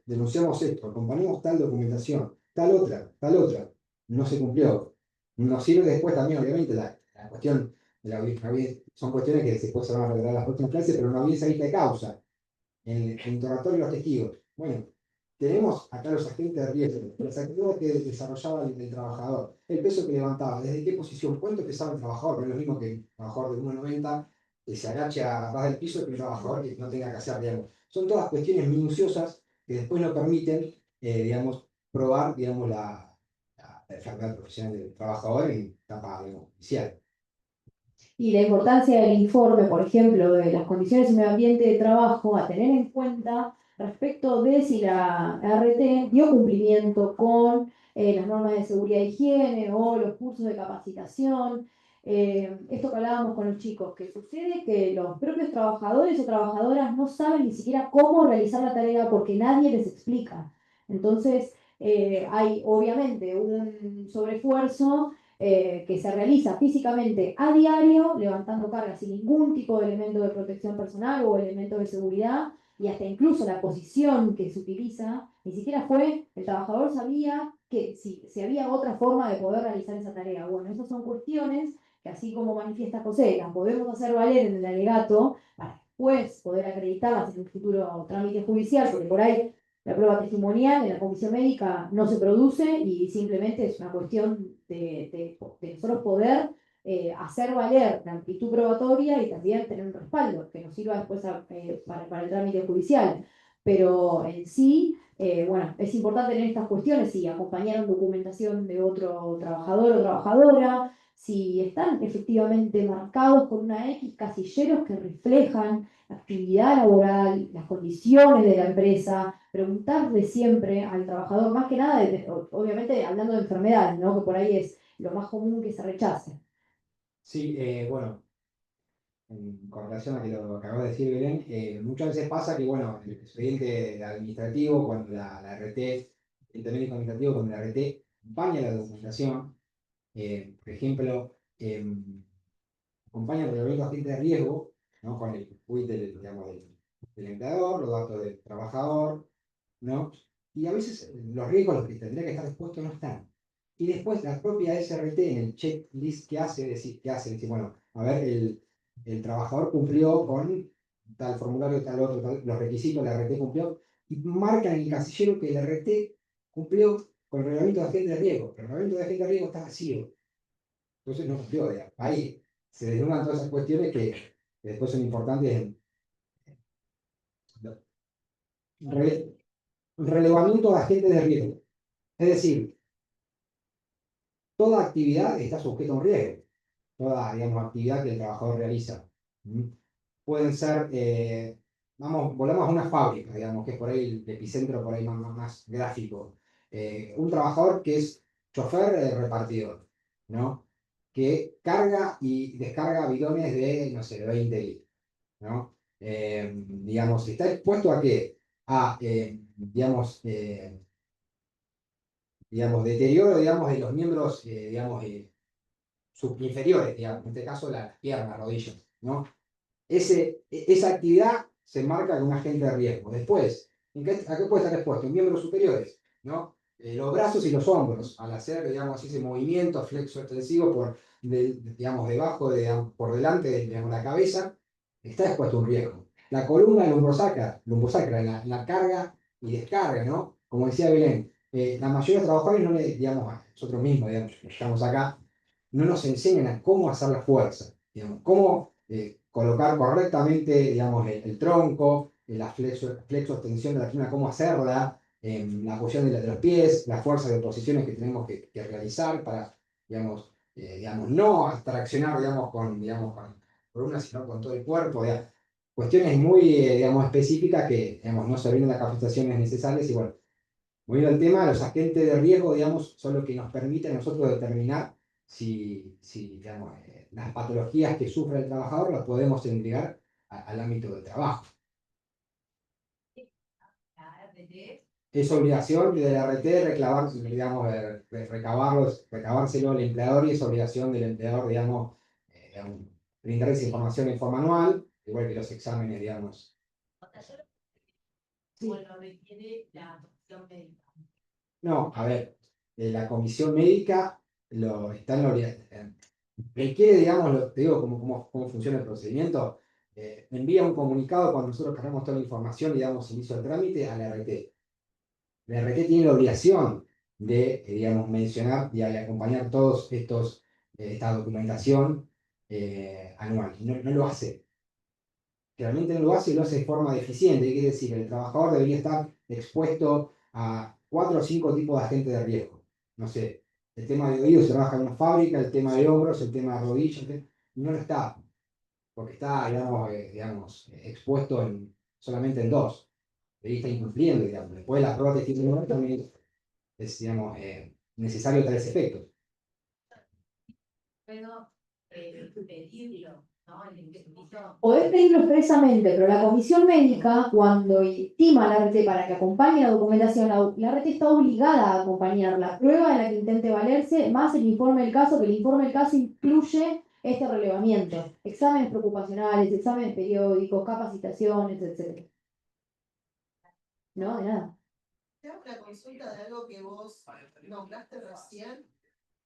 [SPEAKER 3] denunciamos esto, acompañamos tal documentación, tal otra, no se cumplió. Nos sirve después también, obviamente, la cuestión de la audiencia, son cuestiones que después se van a revelar en las próximas clases, pero una audiencia vista de causa, en el interrogatorio de los testigos. Bueno, tenemos acá los agentes de riesgo, las actividades que desarrollaba el trabajador, el peso que levantaba, desde qué posición, cuánto pesaba el trabajador, no es lo mismo que el trabajador de 1,90 que se agache a ras del piso que un trabajador que no tenga que hacer, digamos. Son todas cuestiones minuciosas que después no permiten, digamos, probar, digamos, la enfermedad profesional del trabajador en etapa, digamos, inicial.
[SPEAKER 2] Y la importancia del informe, por ejemplo, de las condiciones y medio ambiente de trabajo a tener en cuenta respecto de si la RT dio cumplimiento con las normas de seguridad e higiene o los cursos de capacitación. Esto que hablábamos con los chicos, que sucede que los propios trabajadores o trabajadoras no saben ni siquiera cómo realizar la tarea porque nadie les explica. Entonces, hay obviamente un sobreesfuerzo que se realiza físicamente a diario, levantando cargas sin ningún tipo de elemento de protección personal o elemento de seguridad, y hasta incluso la posición que se utiliza, ni siquiera fue, el trabajador sabía que si había otra forma de poder realizar esa tarea. Bueno, esas son cuestiones que, así como manifiesta José, las podemos hacer valer en el alegato para después poder acreditarlas en un futuro trámite judicial, porque por ahí la prueba testimonial en la comisión médica no se produce y simplemente es una cuestión de nosotros poder hacer valer la amplitud probatoria y también tener un respaldo que nos sirva después para el trámite judicial. Pero en sí, bueno, es importante tener estas cuestiones y acompañar documentación de otro trabajador o trabajadora, si están efectivamente marcados con una X casilleros que reflejan la actividad laboral, las condiciones de la empresa, preguntarle siempre al trabajador, más que nada, obviamente hablando de enfermedades, ¿no? Que por ahí es lo más común que se rechace.
[SPEAKER 3] Sí, bueno, con relación a que lo acabas de decir, Belén, muchas veces pasa que, bueno, el expediente administrativo, cuando la RT, el técnico administrativo, cuando la RT acompaña la documentación, por ejemplo, acompaña el reglamento de agente de riesgo, ¿no? Con el quit digamos, del empleador, los datos del trabajador, ¿no? Y a veces los riesgos a los que tendría que estar expuestos no están. Y después la propia SRT en el checklist que hace, decir, bueno, a ver, el trabajador cumplió con tal formulario, tal otro, los requisitos, la RT cumplió, y marca en el casillero que la RT cumplió con el reglamento de agente de riesgo. El reglamento de agente de riesgo está vacío. Entonces no cumplió, digamos. Ahí se desnudan todas esas cuestiones que después son importantes en relevamiento de agentes de riesgo. Es decir, toda actividad está sujeta a un riesgo. Toda, digamos, actividad que el trabajador realiza. Pueden ser, volvamos a una fábrica, digamos, que es por ahí el epicentro, por ahí más gráfico. Un trabajador que es chofer repartidor, ¿no? Que carga y descarga bidones de, no sé, de 20 litros, ¿no? Digamos, está expuesto a qué? A, digamos, deterioro, digamos, de los miembros, digamos, subinferiores, digamos, en este caso las piernas, rodillas, ¿no? Esa actividad se marca con un agente de riesgo. Después, ¿a qué puede estar expuesto? En miembros superiores, ¿no? Los brazos y los hombros, al hacer, digamos, ese movimiento flexo extensivo digamos, debajo, por delante de digamos, la cabeza, está expuesto a un riesgo. La columna lumbosacra en la carga y descarga, ¿no? Como decía Belén, la mayoría de los trabajadores no le, digamos, nosotros mismos, digamos, que estamos acá, no nos enseñan a cómo hacer la fuerza, digamos, cómo colocar correctamente, digamos, el tronco, la flexo-extensión de la pierna, cómo hacerla, la posición de los pies, las fuerzas de posiciones que tenemos que realizar para, digamos, no traccionar, digamos, con una, sino con todo el cuerpo, digamos. Cuestiones muy, digamos, específicas que, digamos, no se brindan las capacitaciones necesarias y, bueno, volviendo al tema, los agentes de riesgo, digamos, son los que nos permiten a nosotros determinar si digamos, las patologías que sufre el trabajador las podemos entregar al ámbito del trabajo. Es obligación de la RT reclamar, digamos, recabárselo al empleador y es obligación del empleador, digamos, brindar esa información en forma anual, igual que los exámenes, digamos.
[SPEAKER 8] Sí. O lo requiere la comisión médica.
[SPEAKER 3] No, a ver, la comisión médica está en la obligación. Requiere, digamos, te digo cómo funciona el procedimiento. Envía un comunicado cuando nosotros cargamos toda la información y damos inicio al trámite a la RT. La RT tiene la obligación de, digamos, mencionar y acompañar todos esta documentación anual. No lo hace. Realmente no lo hace y lo hace de forma deficiente. Quiere decir, el trabajador debería estar expuesto a 4 o 5 tipos de agentes de riesgo. No sé, el tema de oídos se trabaja en una fábrica, el tema de hombros, el tema de rodillas. no lo está, porque está, digamos, expuesto solamente en 2. Ahí está incumpliendo, digamos. Después la prueba testimonial también es, digamos, necesario tales efectos.
[SPEAKER 8] Puedo pedirlo, ¿no? El inscrito.
[SPEAKER 2] Podés pedirlo expresamente, pero la comisión médica, cuando estima la RT para que acompañe la documentación, la RT está obligada a acompañar la prueba de la que intente valerse, más el informe del caso, que el informe del caso incluye este relevamiento, exámenes preocupacionales, exámenes periódicos, capacitaciones, etc. No, de nada.
[SPEAKER 6] Te hago una consulta de algo que vos nombraste recién.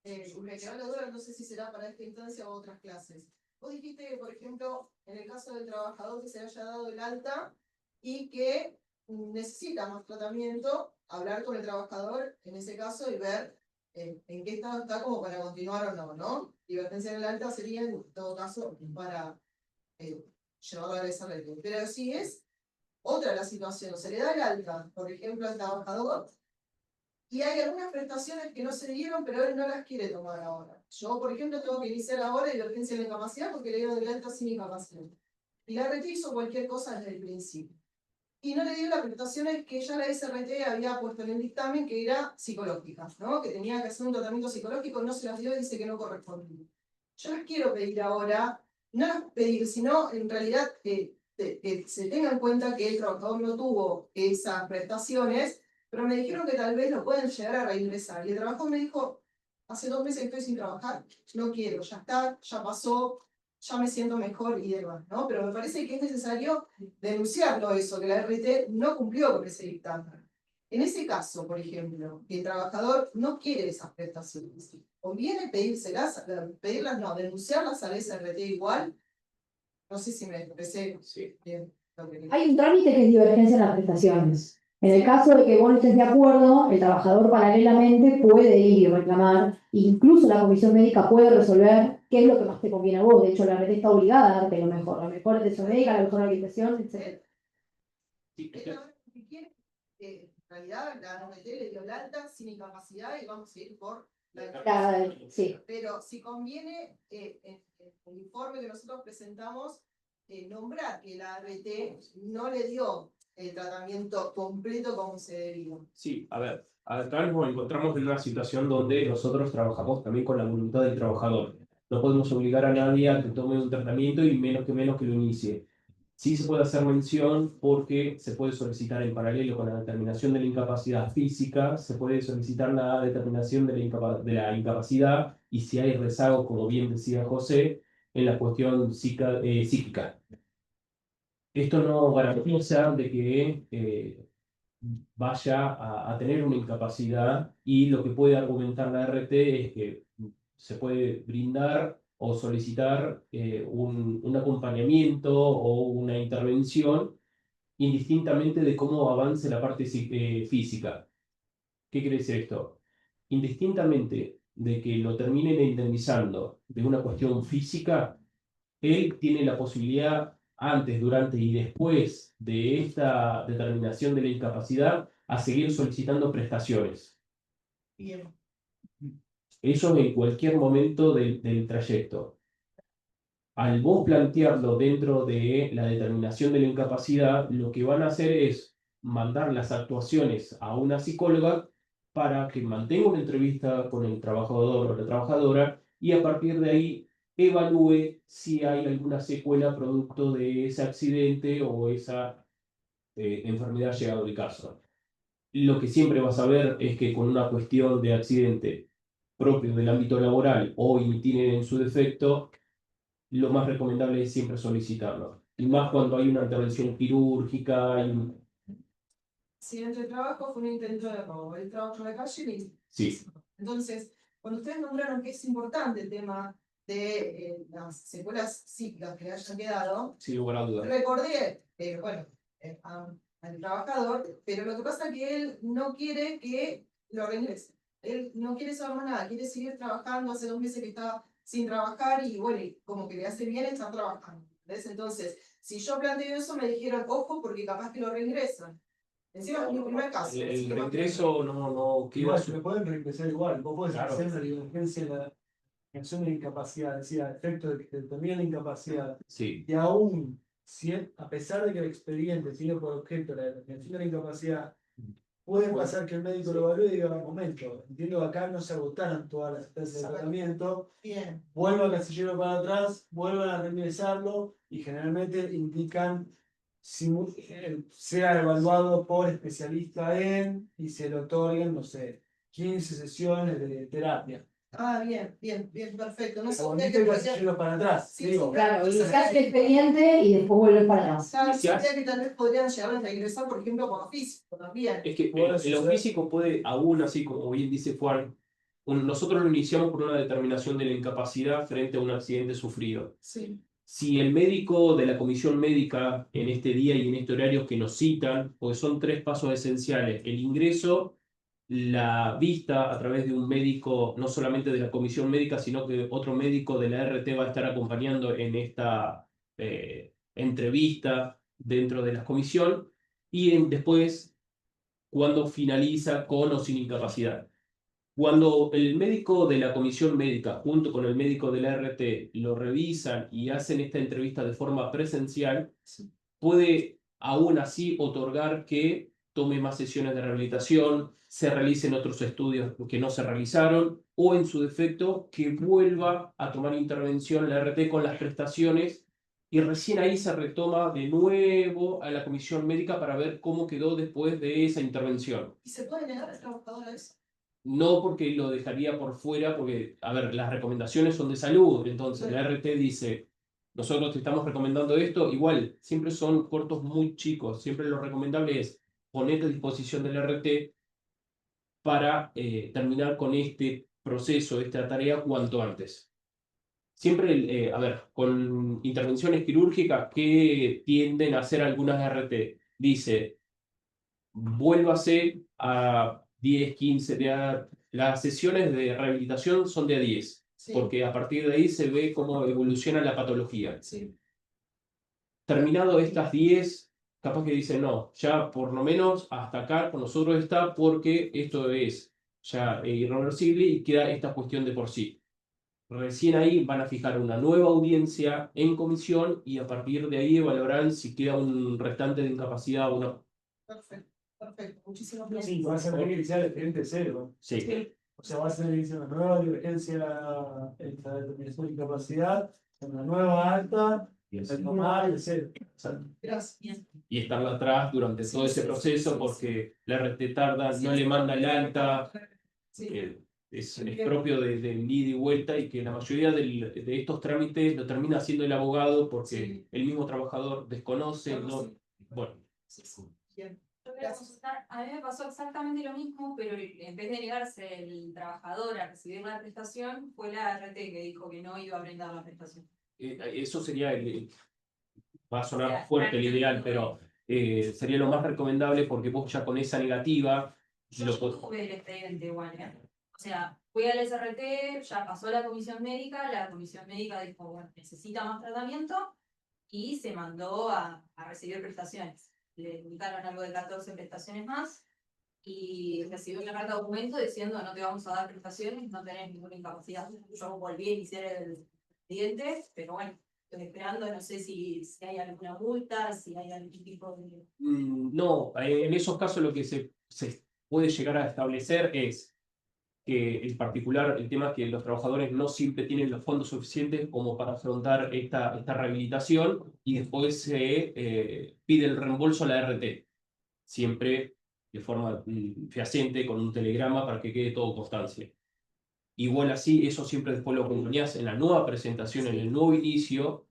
[SPEAKER 6] Me quedó la duda, no sé si será para esta instancia o otras clases. Vos dijiste que, por ejemplo, en el caso del trabajador que se haya dado el alta y que necesita más tratamiento, hablar con el trabajador en ese caso y ver en qué estado está como para continuar o no, ¿no? Divergencia en el alta sería en todo caso para llevarlo a esa red. Pero si es otra la situación, se le da el alta, por ejemplo, al trabajador, y hay algunas prestaciones que no se dieron, pero él no las quiere tomar ahora. Yo, por ejemplo, tengo que iniciar ahora divergencia de la incapacidad porque le dieron el alta sin incapacidad. Y la RT hizo cualquier cosa desde el principio. Y no le dio las prestaciones que ya la SRT había puesto en el dictamen, que era psicológica, ¿no? Que tenía que hacer un tratamiento psicológico, no se las dio y dice que no correspondía. Yo las quiero pedir ahora, no las pedir, sino en realidad que se tenga en cuenta que el trabajador no tuvo esas prestaciones, pero me dijeron que tal vez lo pueden llegar a reingresar. Y el trabajador me dijo, hace 2 meses que estoy sin trabajar, no quiero, ya está, ya pasó, ya me siento mejor y demás, ¿no? Pero me parece que es necesario denunciarlo eso, que la RT no cumplió con ese dictamen. En ese caso, por ejemplo, que el trabajador no quiere esas prestaciones, conviene pedírselas, no, denunciarlas a la SRT igual. No sé si me expresé bien.
[SPEAKER 2] Hay un trámite que es divergencia en las prestaciones. En el caso de que vos no estés de acuerdo, el trabajador paralelamente puede ir y reclamar, incluso la comisión médica puede resolver qué es lo que más te conviene a vos. De hecho, la RT está obligada a darte lo mejor, la mejor atención médica, la mejor habilitación, etc.
[SPEAKER 6] En realidad, la RT le dio el alta sin incapacidad y vamos a ir por
[SPEAKER 2] Sí.
[SPEAKER 6] Pero si conviene, el informe que nosotros presentamos, nombrar que la RT no le dio el tratamiento completo como se debía.
[SPEAKER 1] Sí, a ver, acá nos encontramos en una situación donde nosotros trabajamos también con la voluntad del trabajador. No podemos obligar a nadie a que tome un tratamiento y menos que lo inicie. Sí se puede hacer mención porque se puede solicitar en paralelo con la determinación de la incapacidad física, se puede solicitar la determinación de la incapacidad y si hay rezago, como bien decía José, en la cuestión psíquica. Esto no garantiza de que vaya a tener una incapacidad y lo que puede argumentar la RT es que se puede brindar o solicitar un acompañamiento o una intervención indistintamente de cómo avance la parte física. ¿Qué quiere decir esto? Indistintamente de que lo terminen indemnizando de una cuestión física, él tiene la posibilidad, antes, durante y después de esta determinación de la incapacidad, a seguir solicitando prestaciones.
[SPEAKER 6] Bien.
[SPEAKER 1] Eso en cualquier momento del trayecto. Al vos plantearlo dentro de la determinación de la incapacidad, lo que van a hacer es mandar las actuaciones a una psicóloga para que mantenga una entrevista con el trabajador o la trabajadora y a partir de ahí evalúe si hay alguna secuela producto de ese accidente o esa enfermedad llegado el caso. Lo que siempre vas a ver es que con una cuestión de accidente propio del ámbito laboral o itinere en su defecto, lo más recomendable es siempre solicitarlo. Y más cuando hay una intervención quirúrgica.
[SPEAKER 6] Accidente de trabajo fue un intento de robo. El trabajo en la calle y...
[SPEAKER 1] Sí.
[SPEAKER 6] Entonces, cuando ustedes nombraron que es importante el tema de las secuelas psíquicas que le hayan quedado,
[SPEAKER 1] Sin lugar a dudas.
[SPEAKER 6] recordé, al trabajador, pero lo que pasa es que él no quiere que lo regrese. Él no quiere saber más nada, quiere seguir trabajando. Hace 2 meses que está sin trabajar y bueno, como que le hace bien estar trabajando. ¿Ves? Entonces, si yo planteo eso, me dijeron, ojo, porque capaz que lo reingresan. Encima es mi primer caso.
[SPEAKER 1] El reingreso no queda.
[SPEAKER 4] Igual, me pueden reingresar igual. Vos podés
[SPEAKER 1] Claro.
[SPEAKER 4] hacer la divergencia determinación de incapacidad, decía, efecto de que determina la incapacidad,
[SPEAKER 1] Sí.
[SPEAKER 4] y aún, a pesar de que el expediente tiene por objeto la determinación de la incapacidad, puede pasar que el médico lo evalúe y diga, un momento, entiendo que acá no se agotaron todas las etapas de tratamiento,
[SPEAKER 6] Bien.
[SPEAKER 4] vuelva al casillero para atrás, vuelvan a reingresarlo y generalmente indican si sea evaluado por especialista y se le otorguen, no sé, 15 sesiones de terapia.
[SPEAKER 6] Ah, bien, bien, bien, perfecto. No
[SPEAKER 4] Pero
[SPEAKER 6] sabía
[SPEAKER 4] volviste
[SPEAKER 6] que
[SPEAKER 4] el
[SPEAKER 6] podía-
[SPEAKER 4] casillero para atrás,
[SPEAKER 6] Sí,
[SPEAKER 4] digo.
[SPEAKER 6] sí,
[SPEAKER 2] Claro, iniciar el expediente y después volver para atrás.
[SPEAKER 6] Claro,
[SPEAKER 1] Sí,
[SPEAKER 6] sabía que tal vez podrían llegar a regresar, por ejemplo, por físico también.
[SPEAKER 1] Es que
[SPEAKER 4] Puede
[SPEAKER 1] en lo
[SPEAKER 4] suceder.
[SPEAKER 1] físico puede, aún así, como bien dice Juan, nosotros lo iniciamos por una determinación de la incapacidad frente a un accidente sufrido.
[SPEAKER 6] Sí.
[SPEAKER 1] Si el médico de la comisión médica en este día y en este horario que nos citan, porque son 3 pasos esenciales, el ingreso, la vista a través de un médico, no solamente de la comisión médica, sino que otro médico de la RT va a estar acompañando en esta entrevista dentro de la comisión, y después cuando finaliza con o sin incapacidad. Cuando el médico de la comisión médica, junto con el médico de la RT, lo revisan y hacen esta entrevista de forma presencial, puede aún así otorgar que tome más sesiones de rehabilitación, se realicen otros estudios que no se realizaron, o en su defecto, que vuelva a tomar intervención la RT con las prestaciones, y recién ahí se retoma de nuevo a la comisión médica para ver cómo quedó después de esa intervención.
[SPEAKER 6] ¿Y se puede negar al trabajador a eso?
[SPEAKER 1] No, porque lo dejaría por fuera, porque, a ver, las recomendaciones son de salud, entonces la RT dice, nosotros te estamos recomendando esto, igual, siempre son cortos muy chicos, siempre lo recomendable es ponerte a disposición del RT para terminar con este proceso, esta tarea cuanto antes. Siempre, a ver, con intervenciones quirúrgicas que tienden a hacer algunas RT, dice, vuélvase a 10, 15, las sesiones de rehabilitación son de a 10,
[SPEAKER 6] Sí.
[SPEAKER 1] porque a partir de ahí se ve cómo evoluciona la patología.
[SPEAKER 6] Sí.
[SPEAKER 1] Terminado estas 10, capaz que dicen, no, ya por lo menos hasta acá con nosotros está, porque esto es ya irreversible y queda esta cuestión de por sí. Recién ahí van a fijar una nueva audiencia en comisión y a partir de ahí evaluarán si queda un restante de incapacidad o no.
[SPEAKER 6] Perfecto, perfecto. Muchísimas gracias.
[SPEAKER 4] Sí, va a ser que iniciar el expediente cero.
[SPEAKER 1] Sí.
[SPEAKER 4] O sea, va a ser una nueva divergencia en la determinación de incapacidad, una nueva acta, retomar el cero.
[SPEAKER 6] Gracias.
[SPEAKER 1] Y estarla atrás durante todo ese proceso, porque la RT tarda, no le manda el alta, es propio del ida y vuelta, y que la mayoría de estos trámites lo termina haciendo el abogado porque el mismo trabajador desconoce, no, bueno.
[SPEAKER 6] Bien.
[SPEAKER 8] Yo quería consultar, a mí me pasó exactamente lo mismo, pero en vez de negarse el trabajador a recibir la prestación, fue la RT que dijo que no iba a brindar la prestación.
[SPEAKER 1] Eso sería, va a sonar fuerte el ideal, pero sería lo más recomendable, porque vos ya con esa negativa...
[SPEAKER 8] Yo tuve el expediente igual, ¿eh? O sea, fui al SRT, ya pasó la comisión médica dijo, bueno, necesita más tratamiento, y se mandó a recibir prestaciones. Le indicaron algo de 14 prestaciones más, y recibió una carta de documento diciendo no te vamos a dar prestaciones, no tenés ninguna incapacidad. Yo volví a iniciar el expediente, pero bueno, estoy esperando, no sé si hay alguna multa, si hay algún tipo de...
[SPEAKER 1] No, en esos casos lo que se puede llegar a establecer es que en particular el tema es que los trabajadores no siempre tienen los fondos suficientes como para afrontar esta rehabilitación, y después se pide el reembolso a la RT, siempre de forma fehaciente, con un telegrama para que quede todo constancia. Igual así, eso siempre después lo acompañás en la nueva presentación, en el nuevo inicio,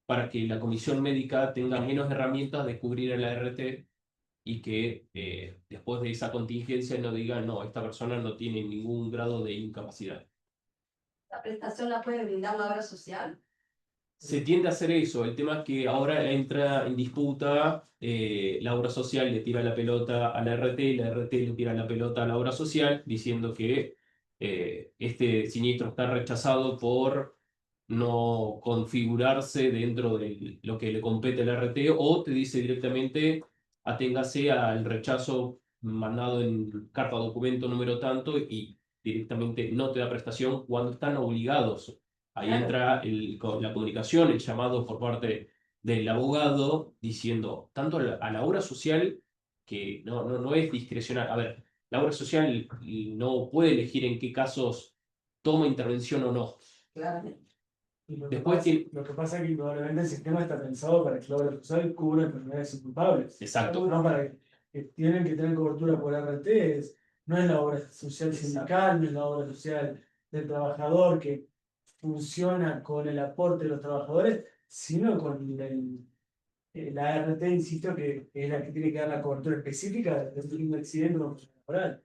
[SPEAKER 1] para que la comisión médica tenga menos herramientas de cubrir a la RT, y que después de esa contingencia no digan, no, esta persona no tiene ningún grado de incapacidad.
[SPEAKER 8] ¿La prestación la puede brindar la obra social?
[SPEAKER 1] Se tiende a hacer eso, el tema es que ahora entra en disputa, la obra social le tira la pelota a la RT, y la RT le tira la pelota a la obra social, diciendo que este siniestro está rechazado por no configurarse dentro de lo que le compete a la RT, o te dice directamente aténgase al rechazo mandado en carta documento número tanto, y directamente no te da prestación cuando están obligados. Ahí
[SPEAKER 2] Claro.
[SPEAKER 1] entra la comunicación, el llamado por parte del abogado diciendo tanto a la obra social que no es discrecional. A ver, la obra social no puede elegir en qué casos toma intervención o no.
[SPEAKER 6] Claramente.
[SPEAKER 4] Y
[SPEAKER 1] Después
[SPEAKER 4] lo que pasa es que probablemente el sistema está pensado para que la obra social cubra enfermedades inculpables.
[SPEAKER 1] Exacto.
[SPEAKER 4] No para que tienen que tener cobertura por RT, no es la obra social sindical, no es la obra social del trabajador que funciona con el aporte de los trabajadores, sino con la ART, insisto, que es la que tiene que dar la cobertura específica de un accidente o una persona laboral.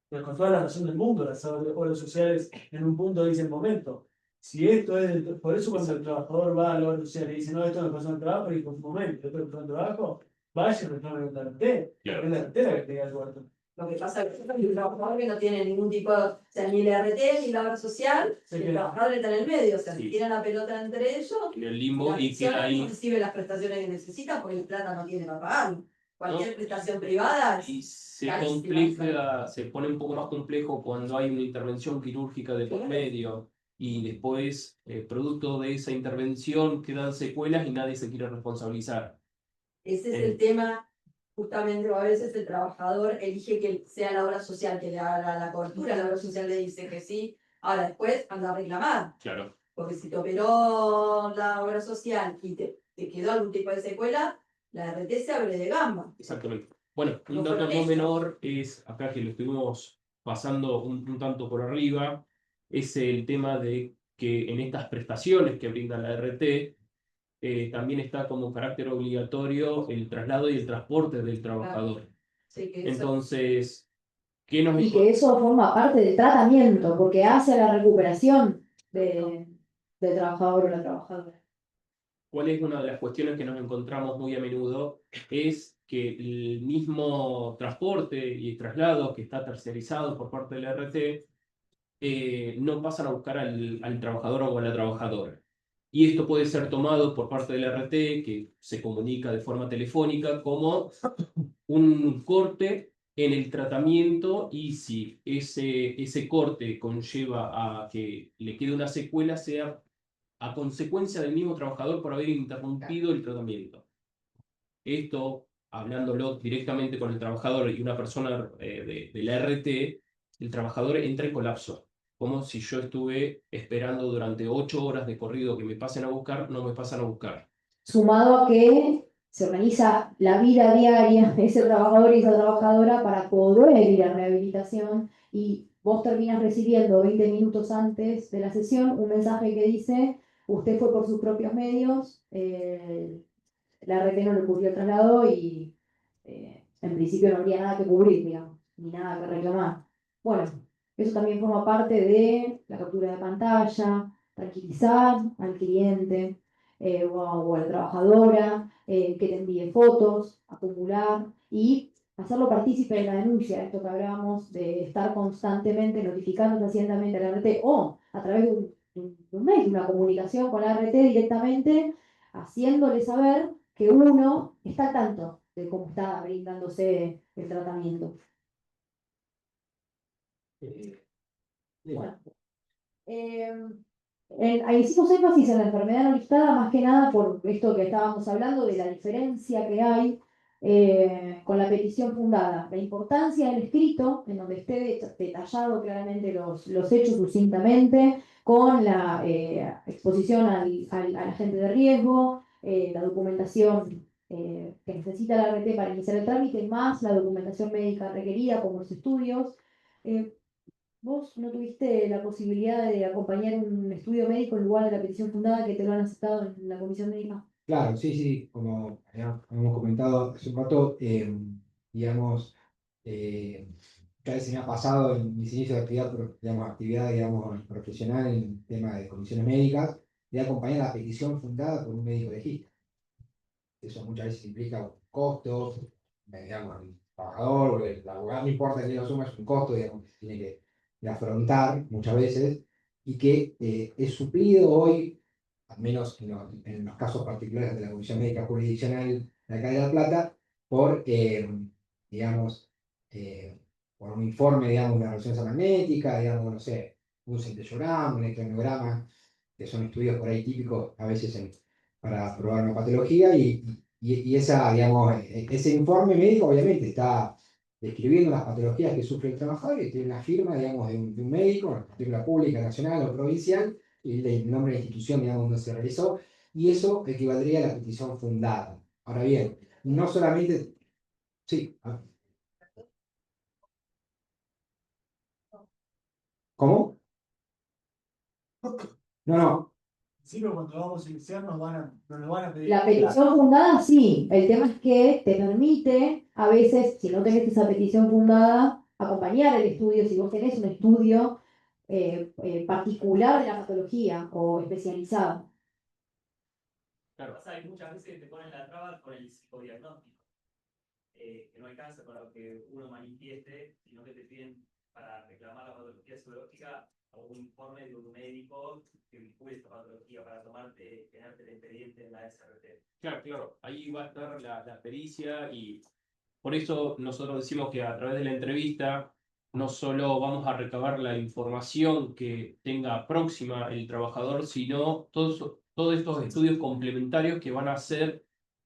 [SPEAKER 4] Pero con toda la razón del mundo, las obras sociales en un punto dicen, momento, si esto es, por eso cuando el trabajador va a la obra social y dice, no, esto no pasó en el trabajo, y con un momento, esto no pasó en el trabajo, vaya y reclame la RT,
[SPEAKER 1] Claro.
[SPEAKER 4] es la RT la que te da el cuarto.
[SPEAKER 6] Lo que pasa es que el trabajador que no tiene ningún tipo, o sea, ni el RT ni la obra social,
[SPEAKER 4] Se
[SPEAKER 6] el
[SPEAKER 4] queda.
[SPEAKER 6] trabajador está en el medio, o sea,
[SPEAKER 1] Sí.
[SPEAKER 6] se tiran la pelota entre ellos,
[SPEAKER 1] En el
[SPEAKER 6] y
[SPEAKER 1] limbo
[SPEAKER 6] la
[SPEAKER 1] y
[SPEAKER 6] persona
[SPEAKER 1] queda
[SPEAKER 6] no
[SPEAKER 1] ahí.
[SPEAKER 6] recibe las prestaciones que necesita porque el plata no tiene para pagar. Cualquier
[SPEAKER 1] No.
[SPEAKER 6] prestación privada
[SPEAKER 1] Y
[SPEAKER 6] es
[SPEAKER 1] se
[SPEAKER 6] carísima.
[SPEAKER 1] complica, se pone un poco más complejo cuando hay una intervención quirúrgica de por
[SPEAKER 6] Claro.
[SPEAKER 1] medio y después, producto de esa intervención, quedan secuelas y nadie se quiere responsabilizar.
[SPEAKER 6] Ese es el tema, justamente, a veces el trabajador elige que sea la obra social que le haga la cobertura, la obra social le dice que sí, ahora después anda a reclamar,
[SPEAKER 1] Claro,
[SPEAKER 6] porque si te operó la obra social y te quedó algún tipo de secuela, la RT se abre de gamba.
[SPEAKER 1] exactamente. Bueno, un
[SPEAKER 6] No
[SPEAKER 1] dato
[SPEAKER 6] fueron
[SPEAKER 1] no
[SPEAKER 6] ellos.
[SPEAKER 1] menor es, acá que lo estuvimos pasando un tanto por arriba, es el tema de que en estas prestaciones que brinda la RT, también está como carácter obligatorio el traslado y el transporte del trabajador.
[SPEAKER 6] Sí, que eso.
[SPEAKER 1] Entonces, ¿qué nos
[SPEAKER 2] Y que eso forma parte del tratamiento, porque hace a la recuperación del trabajador o la trabajadora.
[SPEAKER 1] ¿Cuál es una de las cuestiones que nos encontramos muy a menudo? Es que el mismo transporte y traslado que está tercerizado por parte de la RT no pasan a buscar al trabajador o a la trabajadora. Y esto puede ser tomado por parte de la RT, que se comunica de forma telefónica, como un corte en el tratamiento, y si ese corte conlleva a que le quede una secuela, sea a consecuencia del mismo trabajador por haber interrumpido el tratamiento. Esto, hablándolo directamente con el trabajador y una persona de la RT, el trabajador entra en colapso. Como si yo estuve esperando durante 8 horas de corrido que me pasen a buscar, no me pasan a buscar.
[SPEAKER 2] Sumado a que se organiza la vida diaria de ese trabajador y esa trabajadora para poder ir a rehabilitación, y vos terminas recibiendo 20 minutos antes de la sesión un mensaje que dice: usted fue por sus propios medios, la RT no le cubrió el traslado y en principio no habría nada que cubrir, digamos, ni nada que reclamar. Bueno, eso también forma parte de la captura de pantalla, tranquilizar al cliente o a la trabajadora, que te envíe fotos, acumular y hacerlo partícipe de la denuncia. Esto que hablábamos de estar constantemente notificando fehacientemente a la RT o a través de un mail, una comunicación con la RT directamente, haciéndole saber que uno está al tanto de cómo está brindándose el tratamiento. Bueno, hicimos énfasis en la enfermedad no listada, más que nada por esto que estábamos hablando de la diferencia que hay con la petición fundada. La importancia del escrito, en donde esté detallado claramente los hechos sucintamente, con la exposición al agente de riesgo, la documentación que necesita la RT para iniciar el trámite, más la documentación médica requerida, como los estudios. ¿Vos no tuviste la posibilidad de acompañar un estudio médico en lugar de la petición fundada que te lo han aceptado en la comisión médica?
[SPEAKER 3] Claro, sí, sí, como hemos comentado hace un rato, digamos, ya vez se me ha pasado en mis inicios de actividad, digamos, profesional en tema de comisiones médicas, de acompañar la petición fundada por un médico legista. Eso muchas veces implica costos, digamos, el trabajador, el abogado, no importa quién lo asuma, es un costo, digamos, que se tiene que afrontar muchas veces, y que es suplido hoy, al menos en los casos particulares de la Comisión Médica Jurisdiccional de acá de La Plata, por, digamos, por un informe, digamos, de resonancia magnética, digamos, no sé, un centellograma, un electromiograma, que son estudios por ahí típicos a veces para probar una patología, y esa, digamos, ese informe médico obviamente está describiendo las patologías que sufre el trabajador y tiene una firma, digamos, de un médico, una matrícula pública, nacional o provincial, y el nombre de la institución, digamos, donde se realizó, y eso equivaldría a la petición fundada. Ahora bien, no solamente... Sí. ¿Cómo? No, no.
[SPEAKER 4] Sí, pero cuando vamos a iniciar nos van a pedir.
[SPEAKER 2] La petición fundada, sí. El tema es que te permite, a veces, si no tenés esa petición fundada, acompañar el estudio. Si vos tenés un estudio particular de la patología o especializado.
[SPEAKER 9] Claro, pasa que muchas veces te ponen la traba con el psicodiagnóstico, que no alcanza con lo que uno manifieste, sino que te piden para reclamar la patología psicológica un informe de un médico que vincule esta patología para tenerte el expediente en la SRT.
[SPEAKER 1] Claro, claro, ahí va a estar la pericia, y por eso nosotros decimos que a través de la entrevista no solo vamos a recabar la información que tenga próxima el trabajador, sino todos estos estudios complementarios que van a ser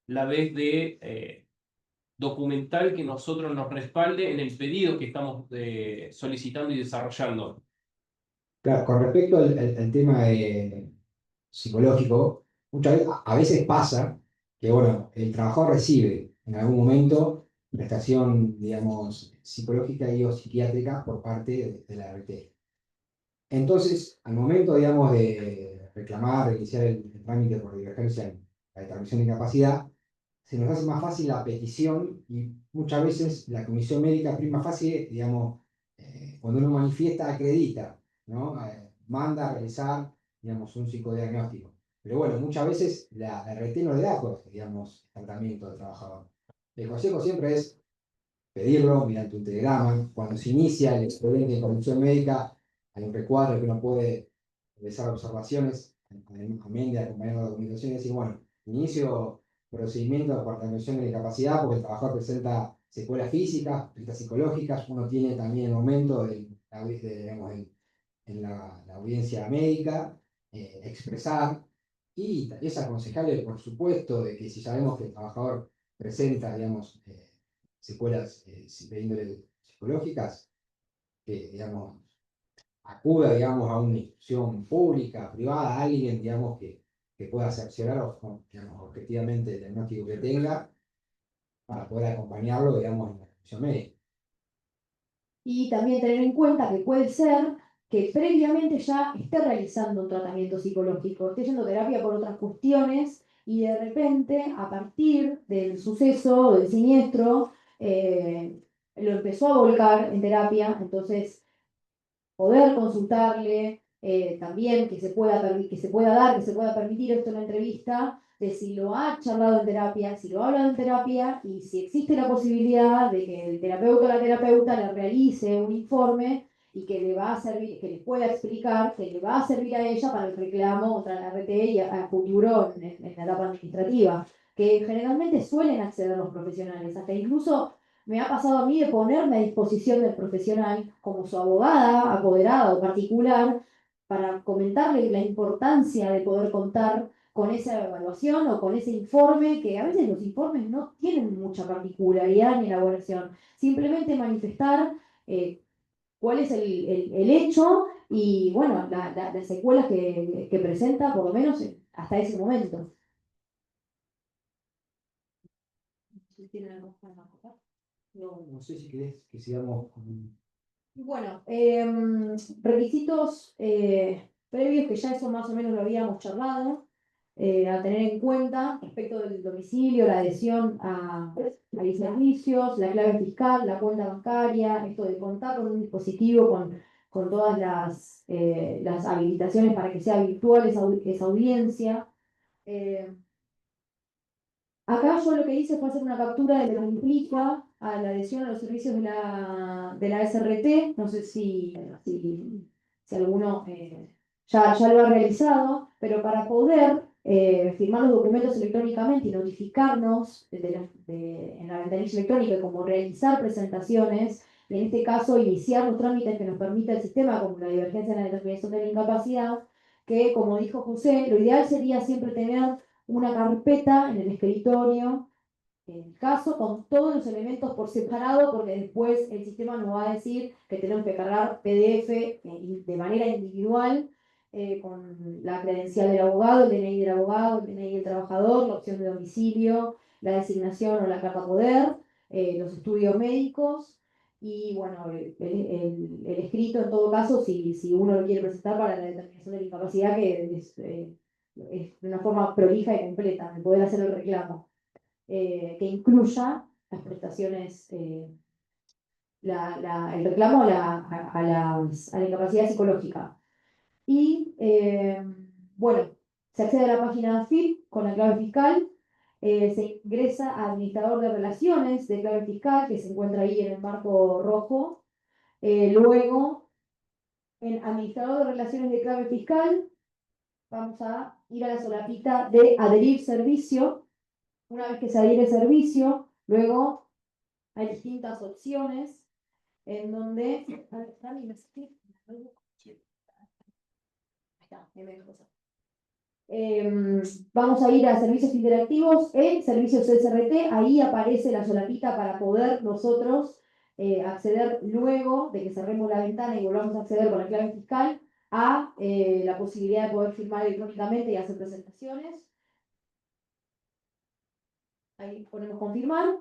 [SPEAKER 1] la vez de documental que nosotros nos respalde en el pedido que estamos solicitando y desarrollando.
[SPEAKER 3] Claro, con respecto al tema psicológico, muchas veces, a veces pasa que, bueno, el trabajador recibe en algún momento prestación, digamos, psicológica y o psiquiátrica por parte de la RT. Entonces, al momento, digamos, de reclamar, de iniciar el trámite por divergencia en la determinación de incapacidad, se nos hace más fácil la petición, y muchas veces la comisión médica prima facie, digamos, cuando uno manifiesta, acredita, ¿no? Manda a realizar, digamos, un psicodiagnóstico. Pero bueno, muchas veces la RT no le da, pues, digamos, tratamiento al trabajador. El consejo siempre es pedirlo mediante un telegrama. Cuando se inicia el expediente de comisión médica, hay un recuadro que uno puede realizar observaciones, amén de acompañar la documentación y decir, bueno, inicio procedimiento por atención de discapacidad porque el trabajador presenta secuelas físicas, psicológicas, uno tiene también aumento digamos, en la audiencia médica, expresar, y es aconsejable, por supuesto, de que si sabemos que el trabajador presenta, digamos, secuelas de índole psicológicas, que, digamos, acuda, digamos, a una institución pública, privada, alguien, digamos, que pueda cerciorar, digamos, objetivamente el diagnóstico que tenga, para poder acompañarlo, digamos, en la atención médica.
[SPEAKER 2] Y también tener en cuenta que puede ser que previamente ya esté realizando un tratamiento psicológico, esté yendo a terapia por otras cuestiones, y de repente, a partir del suceso, del siniestro, lo empezó a volcar en terapia. Entonces poder consultarle, también que se pueda permitir esto en la entrevista, de si lo ha charlado en terapia, si lo ha hablado en terapia, y si existe la posibilidad de que el terapeuta o la terapeuta le realice un informe y que le va a servir, que le pueda explicar, que le va a servir a ella para el reclamo contra la RT y a futuro en la etapa administrativa, que generalmente suelen acceder los profesionales, hasta incluso me ha pasado a mí de ponerme a disposición del profesional como su abogada, apoderada o particular, para comentarle la importancia de poder contar con esa evaluación o con ese informe, que a veces los informes no tienen mucha particularidad ni elaboración, simplemente manifestar cuál es el hecho y, bueno, las secuelas que presenta, por lo menos hasta ese momento. ¿Tienen algo más para acotar?
[SPEAKER 3] No sé si querés que sigamos con...
[SPEAKER 2] Bueno, requisitos previos, que ya eso más o menos lo habíamos charlado, a tener en cuenta respecto del domicilio, la adhesión a los servicios, la clave fiscal, la cuenta bancaria, esto de contar con un dispositivo con todas las habilitaciones para que sea virtual esa audiencia. Acá yo lo que hice fue hacer una captura de lo que implica a la adhesión a los servicios de la SRT. No sé si alguno ya lo ha realizado, pero para poder firmar los documentos electrónicamente y notificarnos en la ventanilla electrónica, como realizar presentaciones, y en este caso iniciar los trámites que nos permite el sistema, como la divergencia en la determinación de la incapacidad, que como dijo José, lo ideal sería siempre tener una carpeta en el escritorio, en el caso, con todos los elementos por separado, porque después el sistema nos va a decir que tenemos que cargar PDF de manera individual, con la credencial del abogado, el DNI del abogado, el DNI del trabajador, la opción de domicilio, la designación o la carta poder, los estudios médicos y bueno, el escrito en todo caso, si uno lo quiere presentar para la determinación de la incapacidad, que es de una forma prolija y completa, de poder hacer el reclamo. Que incluya las prestaciones, el reclamo a la incapacidad psicológica. Y bueno, se accede a la página de AFIP con la clave fiscal, se ingresa a administrador de relaciones de clave fiscal, que se encuentra ahí en el marco rojo. Luego, en administrador de relaciones de clave fiscal, vamos a ir a la solapita de adherir servicio. Una vez que se adhiere servicio, luego hay distintas opciones en donde... vamos a ir a servicios interactivos en servicios SRT, ahí aparece la solapita para poder nosotros acceder luego de que cerremos la ventana y volvamos a acceder con la clave fiscal a la posibilidad de poder firmar electrónicamente y hacer presentaciones. Ahí ponemos confirmar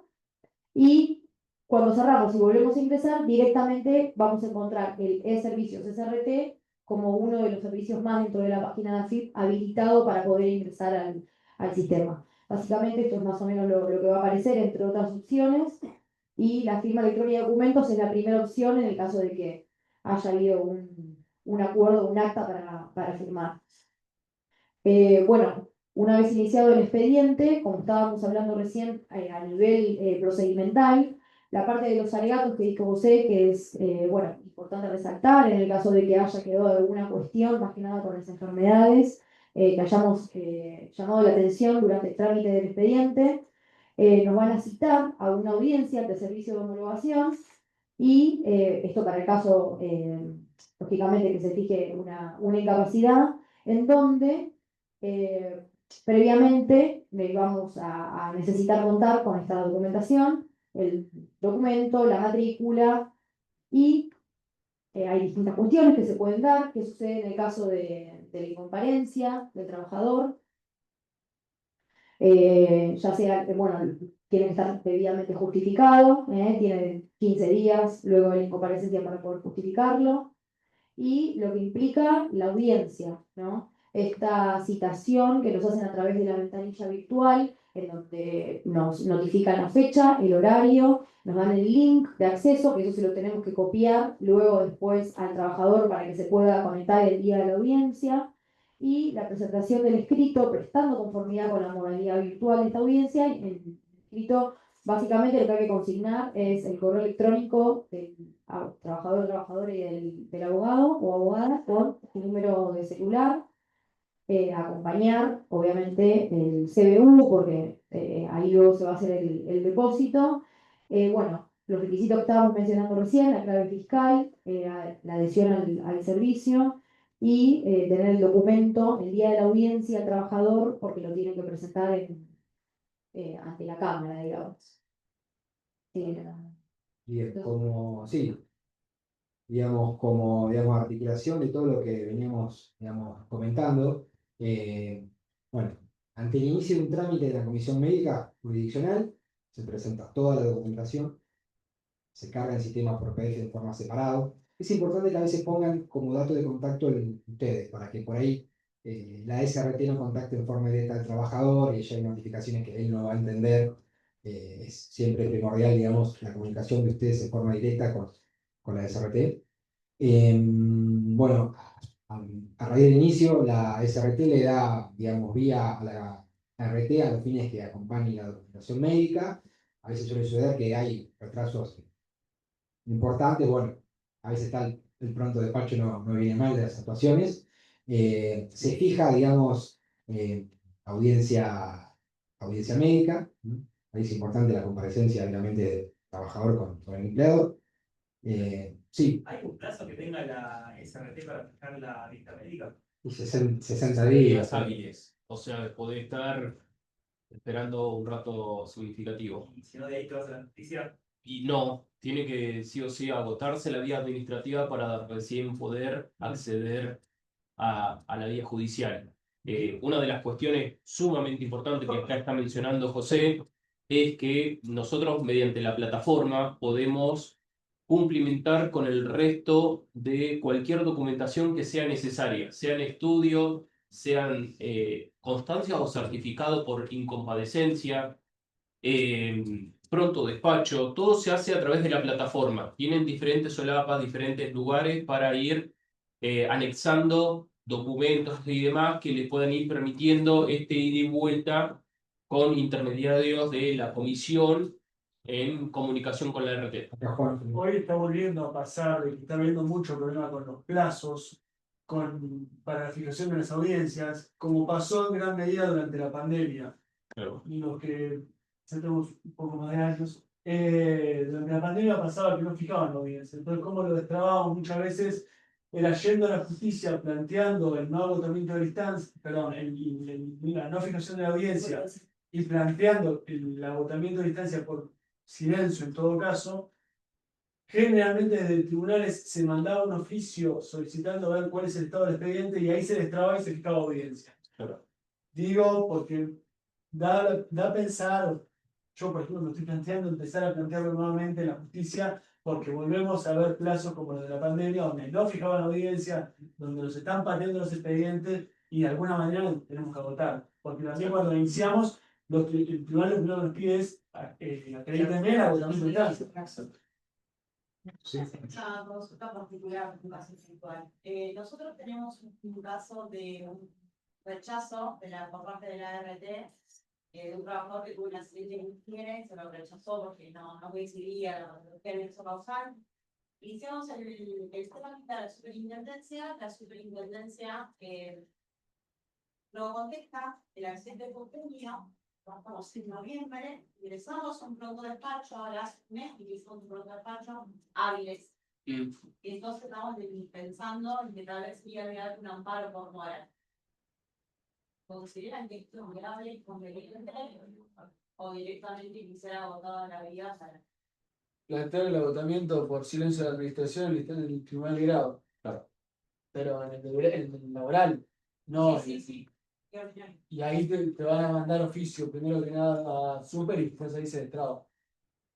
[SPEAKER 2] y cuando cerramos y volvemos a ingresar, directamente vamos a encontrar el e-servicios SRT como uno de los servicios más dentro de la página de AFIP habilitado para poder ingresar al sistema. Básicamente esto es más o menos lo que va a aparecer, entre otras opciones, y la firma electrónica de documentos es la primera opción en el caso de que haya habido un acuerdo, un acta para firmar. Bueno, una vez iniciado el expediente, como estábamos hablando recién a nivel procedimental, la parte de los alegatos que dijo José, que es bueno, importante resaltar en el caso de que haya quedado alguna cuestión, más que nada con las enfermedades, que hayamos llamado la atención durante el trámite del expediente, nos van a citar a una audiencia de servicio de homologación y esto para el caso, lógicamente, que se fije una incapacidad, en donde previamente vamos a necesitar contar con esta documentación, el documento, la matrícula y hay distintas cuestiones que se pueden dar, que sucede en el caso de la incomparencia del trabajador, ya sea, bueno, tiene que estar debidamente justificado, tiene 15 días luego de la incomparecencia para poder justificarlo, y lo que implica la audiencia, ¿no? Esta citación que nos hacen a través de la ventanilla virtual, en donde nos notifican la fecha, el horario, nos dan el link de acceso, que eso se lo tenemos que copiar luego después al trabajador para que se pueda conectar el día de la audiencia, y la presentación del escrito prestando conformidad con la modalidad virtual de esta audiencia. En el escrito, básicamente lo que hay que consignar es el correo electrónico del trabajador o trabajadora y del abogado o abogada con su número de celular, acompañar obviamente el CBU porque ahí luego se va a hacer el depósito. Bueno, los requisitos que estábamos mencionando recién, la clave fiscal, la adhesión al servicio y tener el documento el día de la audiencia al trabajador porque lo tiene que presentar ante la Cámara, digamos.
[SPEAKER 3] Bien, como, sí, digamos, como digamos, articulación de todo lo que veníamos digamos, comentando, bueno, ante el inicio de un trámite de la comisión médica jurisdiccional, se presenta toda la documentación, se carga el sistema por PDF de forma separada. Es importante que a veces pongan como dato de contacto ustedes, para que por ahí la SRT no contacte en forma directa al trabajador y ya hay notificaciones que él no va a entender. Es siempre primordial, digamos, la comunicación de ustedes en forma directa con la SRT. Bueno, a raíz del inicio, la SRT le da, digamos, vía a la RT a los fines que acompañen la documentación médica. A veces suele suceder que hay retrasos importantes, bueno, a veces está el pronto despacho no viene mal de las actuaciones. Se fija, digamos, audiencia médica. Ahí es importante la comparecencia, obviamente, del trabajador con el empleado. Sí,
[SPEAKER 9] ¿Hay un plazo que tenga la SRT para fijar la vista médica?
[SPEAKER 3] y 60 días.
[SPEAKER 1] hábiles. O sea, podés estar esperando un rato significativo.
[SPEAKER 9] Y si no, de ahí te vas a la justicia.
[SPEAKER 1] Y no, tiene que sí o sí agotarse la vía administrativa para recién poder acceder a la vía judicial. Una de las cuestiones sumamente importantes que acá está mencionando José es que nosotros mediante la plataforma podemos cumplimentar con el resto de cualquier documentación que sea necesaria, sean estudios, sean constancias o certificados por incompadecencia, pronto despacho, todo se hace a través de la plataforma. Tienen diferentes solapas, diferentes lugares para ir anexando documentos y demás que le puedan ir permitiendo este ida y vuelta con intermediarios de la comisión en comunicación con la RT.
[SPEAKER 4] Hoy está volviendo a pasar de que está habiendo mucho problema con los plazos, para la fijación de las audiencias, como pasó en gran medida durante la pandemia.
[SPEAKER 1] Claro.
[SPEAKER 4] Y los que ya tenemos un poco más de años, durante la pandemia pasaba que no fijaban audiencias. Entonces, como lo destrabábamos muchas veces, era yendo a la justicia planteando el no agotamiento de distancia, perdón, la no fijación de la audiencia y planteando el agotamiento de distancia por silencio en todo caso. Generalmente desde tribunales se mandaba un oficio solicitando ver cuál es el estado del expediente y ahí se destrababa y se fijaba audiencia.
[SPEAKER 1] Claro.
[SPEAKER 4] Digo, porque da a pensar, yo por ejemplo me estoy planteando empezar a plantearlo nuevamente en la justicia, porque volvemos a ver plazos como los de la pandemia, donde no fijaban audiencia, donde nos están pateando los expedientes y de alguna manera los tenemos que agotar. Porque también cuando iniciamos, el tribunal lo primero que nos pide es acredítenme el agotamiento de distancia.
[SPEAKER 6] Una consulta particular, un caso puntual. Nosotros tenemos un caso de un rechazo de la por parte de la ART de un trabajador que tuvo un accidente en higiene, se lo rechazó porque no coincidía lo que hizo causal. Hicimos el trámite a la superintendencia lo contesta, el accidente fue junio, estamos en noviembre, ingresamos a un pronto despacho, ahora mes y hicimos un pronto despacho hábiles. Y entonces estamos pensando en que tal vez sería un amparo por mora. ¿Consideran que esto es grave y conveniente o directamente quisiera agotar la vida para
[SPEAKER 4] Plantear el agotamiento por silencio de la administración en el tribunal de grado?
[SPEAKER 1] Claro.
[SPEAKER 4] Pero en el laboral, no.
[SPEAKER 6] Sí.
[SPEAKER 4] Y ahí te van a mandar oficio, primero que nada a Super y después ahí se destraba.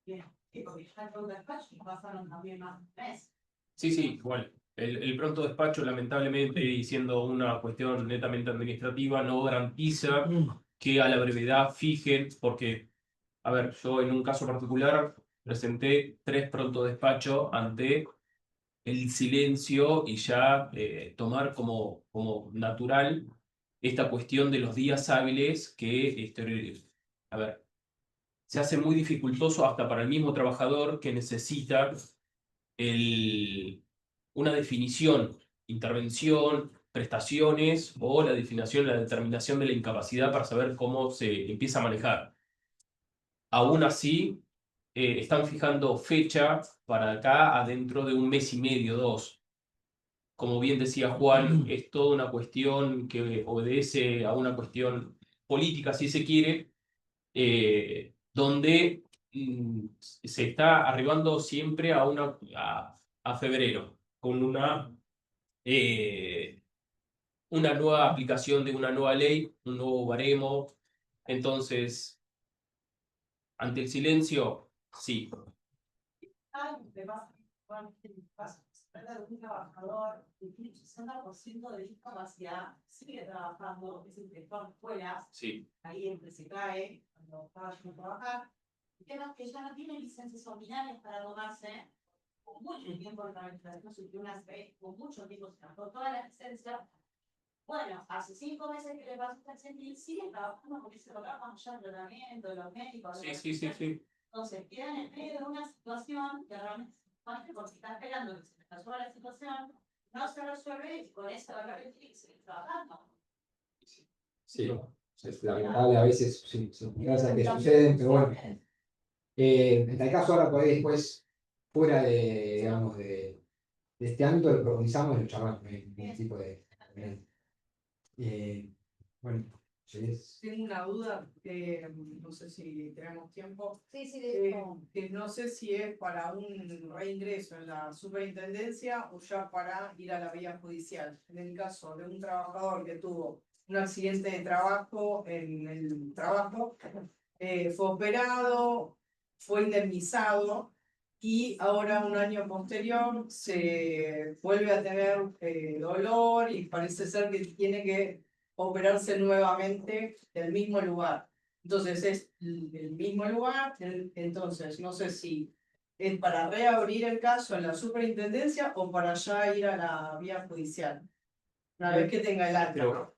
[SPEAKER 6] Bien, porque ya el despacho pasaron también más meses.
[SPEAKER 1] Sí, igual. El pronto despacho, lamentablemente, y siendo una cuestión netamente administrativa, no garantiza que a la brevedad fijen, porque, a ver, yo en un caso particular presenté 3 pronto despacho ante el silencio y ya tomar como natural esta cuestión de los días hábiles que, a ver, se hace muy dificultoso hasta para el mismo trabajador que necesita una definición, intervención, prestaciones o la definición, la determinación de la incapacidad para saber cómo se empieza a manejar. Aún así, están fijando fecha para acá adentro de un mes y medio, 2. Como bien decía Juan, es toda una cuestión que obedece a una cuestión política, si se quiere, donde se está arribando siempre a febrero, con una nueva aplicación de una nueva ley, un nuevo baremo. Entonces, ante el silencio, sí.
[SPEAKER 6] Un trabajador que tiene 60% de discapacidad sigue trabajando, es el director de escuelas, ahí entre se cae cuando estaba yendo a trabajar. El tema es que ya no tiene licencias ordinarias para tomarse con mucho tiempo de administración, con mucho tiempo se gastó toda la licencia. Bueno, hace 5 meses que le pasó esta accidente y sigue trabajando porque se lo trabajan ya el tratamiento, los médicos.
[SPEAKER 1] Sí.
[SPEAKER 6] Entonces quedan en medio de una situación que realmente porque está esperando que se resuelva la situación, no se resuelve y con eso va a haber que seguir trabajando.
[SPEAKER 3] Sí, es lamentable a veces, sí, cosas que suceden, pero bueno. En tal caso ahora por ahí después fuera de, digamos, de este ámbito lo profundizamos y lo charlamos con el tipo de... bueno, Jess.
[SPEAKER 11] Tengo una duda, no sé si tenemos tiempo.
[SPEAKER 2] Sí, sí,
[SPEAKER 11] Que no sé si es para un reingreso en la superintendencia o ya para ir a la vía judicial. En el caso de un trabajador que tuvo un accidente de trabajo en el trabajo, fue operado, fue indemnizado y ahora un año posterior se vuelve a tener dolor y parece ser que tiene que operarse nuevamente del mismo lugar. Entonces es el mismo lugar, entonces no sé si es para reabrir el caso en la superintendencia o para ya ir a la vía judicial. Una vez que tenga el acta.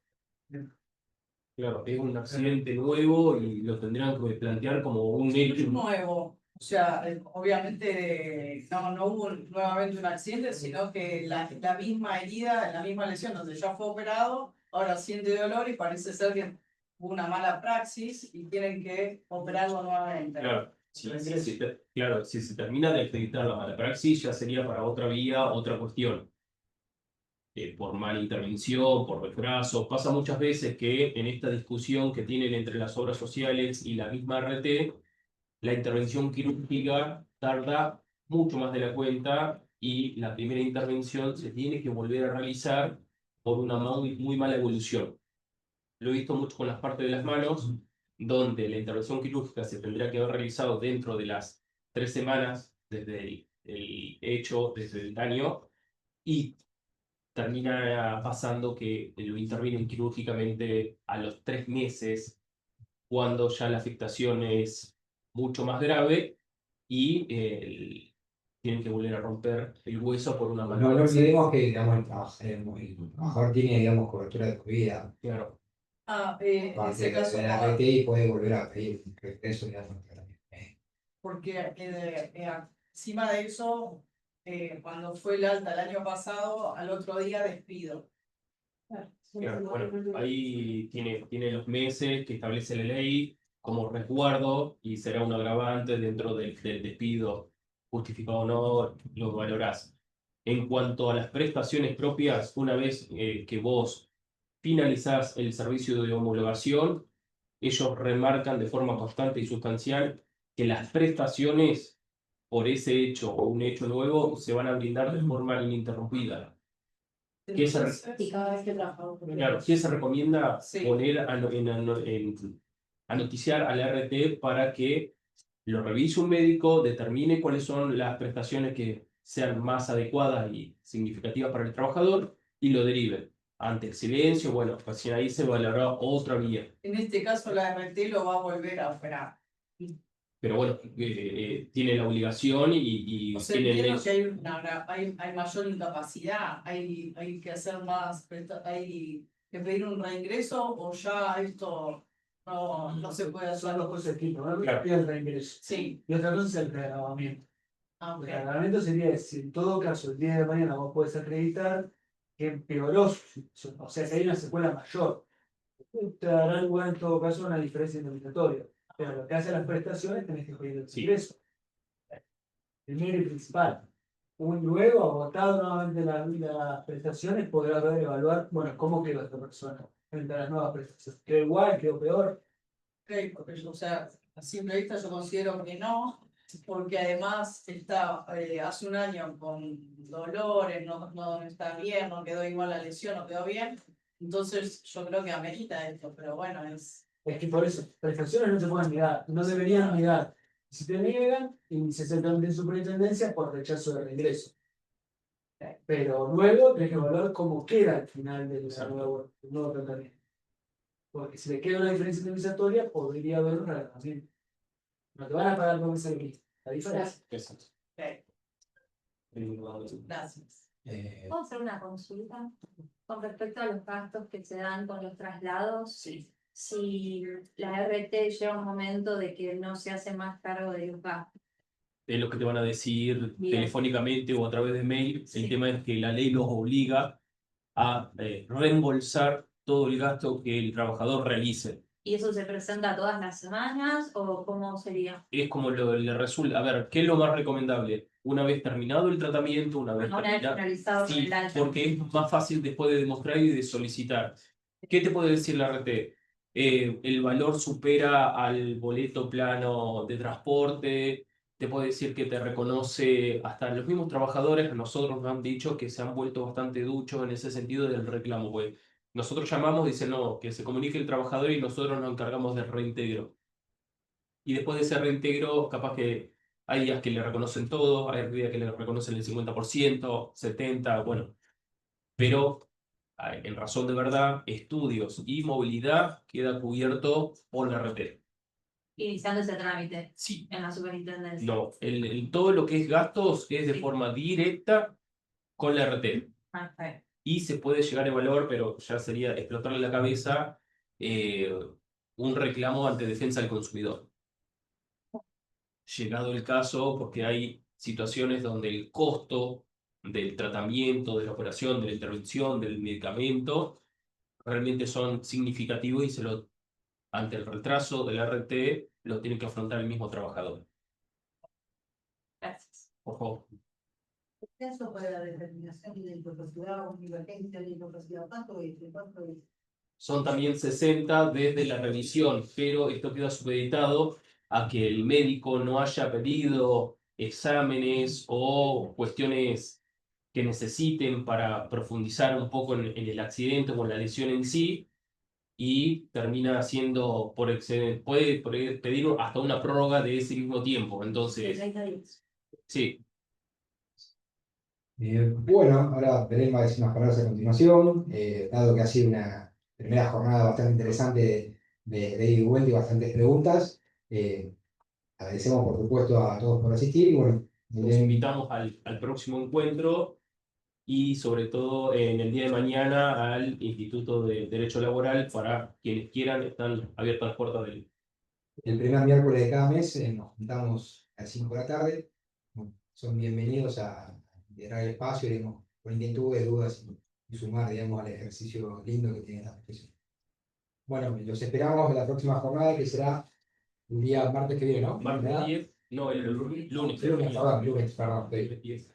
[SPEAKER 1] Claro, es un accidente nuevo y lo tendrán que plantear como un hecho.
[SPEAKER 11] Nuevo. O sea, obviamente no hubo nuevamente un accidente, sino que la misma herida, la misma lesión donde ya fue operado, ahora siente dolor y parece ser que hubo una mala praxis y tienen que operarlo nuevamente.
[SPEAKER 1] Claro, claro, si se termina de acreditar la mala praxis, ya sería para otra vía, otra cuestión. Por mala intervención, por retraso. Pasa muchas veces que en esta discusión que tienen entre las obras sociales y la misma RT, la intervención quirúrgica tarda mucho más de la cuenta y la primera intervención se tiene que volver a realizar por una muy mala evolución. Lo he visto mucho con las partes de las manos, donde la intervención quirúrgica se tendría que haber realizado dentro de las 3 semanas desde el hecho, desde el daño, y termina pasando que lo intervienen quirúrgicamente a los 3 meses, cuando ya la afectación es mucho más grave y tienen que volver a romper el hueso por una mala.
[SPEAKER 3] No olvidemos que, digamos, el trabajador tiene, digamos, cobertura de vida.
[SPEAKER 1] Claro.
[SPEAKER 11] En ese caso,
[SPEAKER 3] de la RT y puede volver a pedir regreso, digamos.
[SPEAKER 11] porque encima de eso, cuando fue el alta el año pasado, al otro día despido.
[SPEAKER 1] Claro, bueno, ahí tiene los meses que establece la ley como resguardo y será un agravante dentro del despido, justificado o no, lo valorás. En cuanto a las prestaciones propias, una vez que vos finalizás el servicio de homologación, ellos remarcan de forma constante y sustancial que las prestaciones por ese hecho o un hecho nuevo se van a brindar de forma ininterrumpida. ¿Qué
[SPEAKER 2] Y cada vez que trabajamos.
[SPEAKER 1] Claro, ¿qué se recomienda
[SPEAKER 11] Sí.
[SPEAKER 1] poner a noticiar al RT para que lo revise un médico, determine cuáles son las prestaciones que sean más adecuadas y significativas para el trabajador y lo derive? Ante el silencio, bueno, pues ahí se valorará otra vía.
[SPEAKER 11] En este caso, la RT lo va a volver a operar.
[SPEAKER 1] Pero bueno, tiene la obligación y
[SPEAKER 11] O sea,
[SPEAKER 1] tiene el
[SPEAKER 11] entiendo que hay mayor incapacidad, hay que hacer más, hay que pedir un reingreso o ya esto no se puede hacer.
[SPEAKER 4] Son dos cosas distintas. Una cosa
[SPEAKER 1] Claro.
[SPEAKER 4] es el reingreso
[SPEAKER 11] Sí.
[SPEAKER 4] y otra cosa es el reagravamiento.
[SPEAKER 11] Ah, ok.
[SPEAKER 4] El reagravamiento sería si en todo caso el día de mañana vos podés acreditar que empeoró, o sea que hay una secuela mayor. Te dará lugar en todo caso una diferencia indemnizatoria. Pero lo que hace las prestaciones tenés que pedir el
[SPEAKER 1] Sí.
[SPEAKER 4] ingreso. Primero y principal. Luego, agotado nuevamente las prestaciones, podrás ver, evaluar, bueno, cómo quedó esta persona frente a las nuevas prestaciones. ¿Quedó igual? ¿Quedó peor?
[SPEAKER 11] Ok, porque o sea, a simple vista yo considero que no, porque además está hace un año con dolores, no está bien, no quedó igual la lesión, no quedó bien. Entonces yo creo que amerita esto, pero bueno, es...
[SPEAKER 4] Es que por eso, prestaciones no se pueden negar, no deberían negar. Si te niegan, inicias el trámite de superintendencia por rechazo de reingreso. Pero luego tenés que evaluar cómo queda al final del nuevo tratamiento. Porque si le queda una diferencia indemnizatoria, podría haber un agravamiento. No te van a pagar con esa la diferencia.
[SPEAKER 1] Exacto.
[SPEAKER 11] Gracias.
[SPEAKER 8] ¿Puedo hacer una consulta con respecto a los gastos que se dan con los traslados?
[SPEAKER 1] Sí.
[SPEAKER 8] Si la RT llega un momento de que no se hace más cargo de los gastos.
[SPEAKER 1] Es lo que te van a decir
[SPEAKER 8] Bien.
[SPEAKER 1] telefónicamente o a través de mail.
[SPEAKER 8] Sí.
[SPEAKER 1] El tema es que la ley los obliga a reembolsar todo el gasto que el trabajador realice.
[SPEAKER 8] ¿Y eso se presenta todas las semanas o cómo sería?
[SPEAKER 1] Es como le resulta. A ver, ¿qué es lo más recomendable? Una vez terminado el tratamiento, una vez
[SPEAKER 8] Una vez
[SPEAKER 1] terminado.
[SPEAKER 8] finalizado
[SPEAKER 1] Sí,
[SPEAKER 8] el alta.
[SPEAKER 1] porque es más fácil después de demostrar y de solicitar. ¿Qué te puede decir la RT? El valor supera al boleto plano de transporte, te puede decir que te reconoce, hasta los mismos trabajadores a nosotros nos han dicho que se han vuelto bastante duchos en ese sentido del reclamo, pues nosotros llamamos y dicen no, que se comunique el trabajador y nosotros nos encargamos del reintegro. Y después de ese reintegro, capaz que hay días que le reconocen todo, hay días que le reconocen el 50%, 70%, bueno, pero en razón de verdad, estudios y movilidad queda cubierto por la RT.
[SPEAKER 8] Iniciando ese trámite
[SPEAKER 1] Sí.
[SPEAKER 8] en la superintendencia.
[SPEAKER 1] No, todo lo que es gastos es de
[SPEAKER 8] Sí.
[SPEAKER 1] forma directa con la RT.
[SPEAKER 8] Ah, está bien.
[SPEAKER 1] Y se puede llegar a evaluar, pero ya sería explotarle la cabeza, un reclamo ante defensa del consumidor. Llegado el caso, porque hay situaciones donde el costo del tratamiento, de la operación, de la intervención, del medicamento, realmente son significativos y ante el retraso del RT lo tiene que afrontar el mismo trabajador.
[SPEAKER 8] Gracias.
[SPEAKER 1] Por favor.
[SPEAKER 6] Eso para la determinación de discapacidad o divergencia de discapacidad, ¿cuánto es? ¿Cuánto es?
[SPEAKER 1] Son también 60 desde la revisión, pero esto queda supeditado a que el médico no haya pedido exámenes o cuestiones que necesiten para profundizar un poco en el accidente o en la lesión en sí, y termina siendo por excedente, puede pedir hasta una prórroga de ese mismo tiempo. Entonces,
[SPEAKER 8] 30 días.
[SPEAKER 1] sí,
[SPEAKER 3] Bueno, ahora Belén va a decir unas palabras a continuación, dado que ha sido una primera jornada bastante interesante de ida y vuelta y bastantes preguntas. Agradecemos por supuesto a todos por asistir y bueno,
[SPEAKER 1] los
[SPEAKER 3] Belén,
[SPEAKER 1] invitamos al próximo encuentro y sobre todo en el día de mañana al Instituto de Derecho Laboral. Para quienes quieran, están abiertas las puertas del...
[SPEAKER 3] el primer miércoles de cada mes nos juntamos a las 5 de la tarde. Bueno, son bienvenidos a llenar el espacio, digamos, con inquietudes, dudas y sumar, digamos, al ejercicio lindo que tiene la profesión. Bueno, los esperamos en la próxima jornada, que será el día martes que viene, ¿no?
[SPEAKER 1] Martes
[SPEAKER 3] ¿Verdad?
[SPEAKER 1] 10, no, el lunes.
[SPEAKER 3] Lunes, perdón, estoy.
[SPEAKER 1] 10.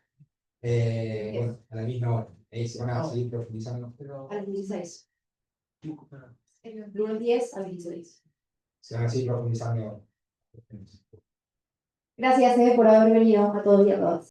[SPEAKER 3] Bueno, a la misma hora. Ahí se van a seguir profundizando.
[SPEAKER 2] A las 16. Lunes 10 a las 16.
[SPEAKER 3] Se van a seguir profundizando.
[SPEAKER 2] Gracias, por haber venido a todos y a todas.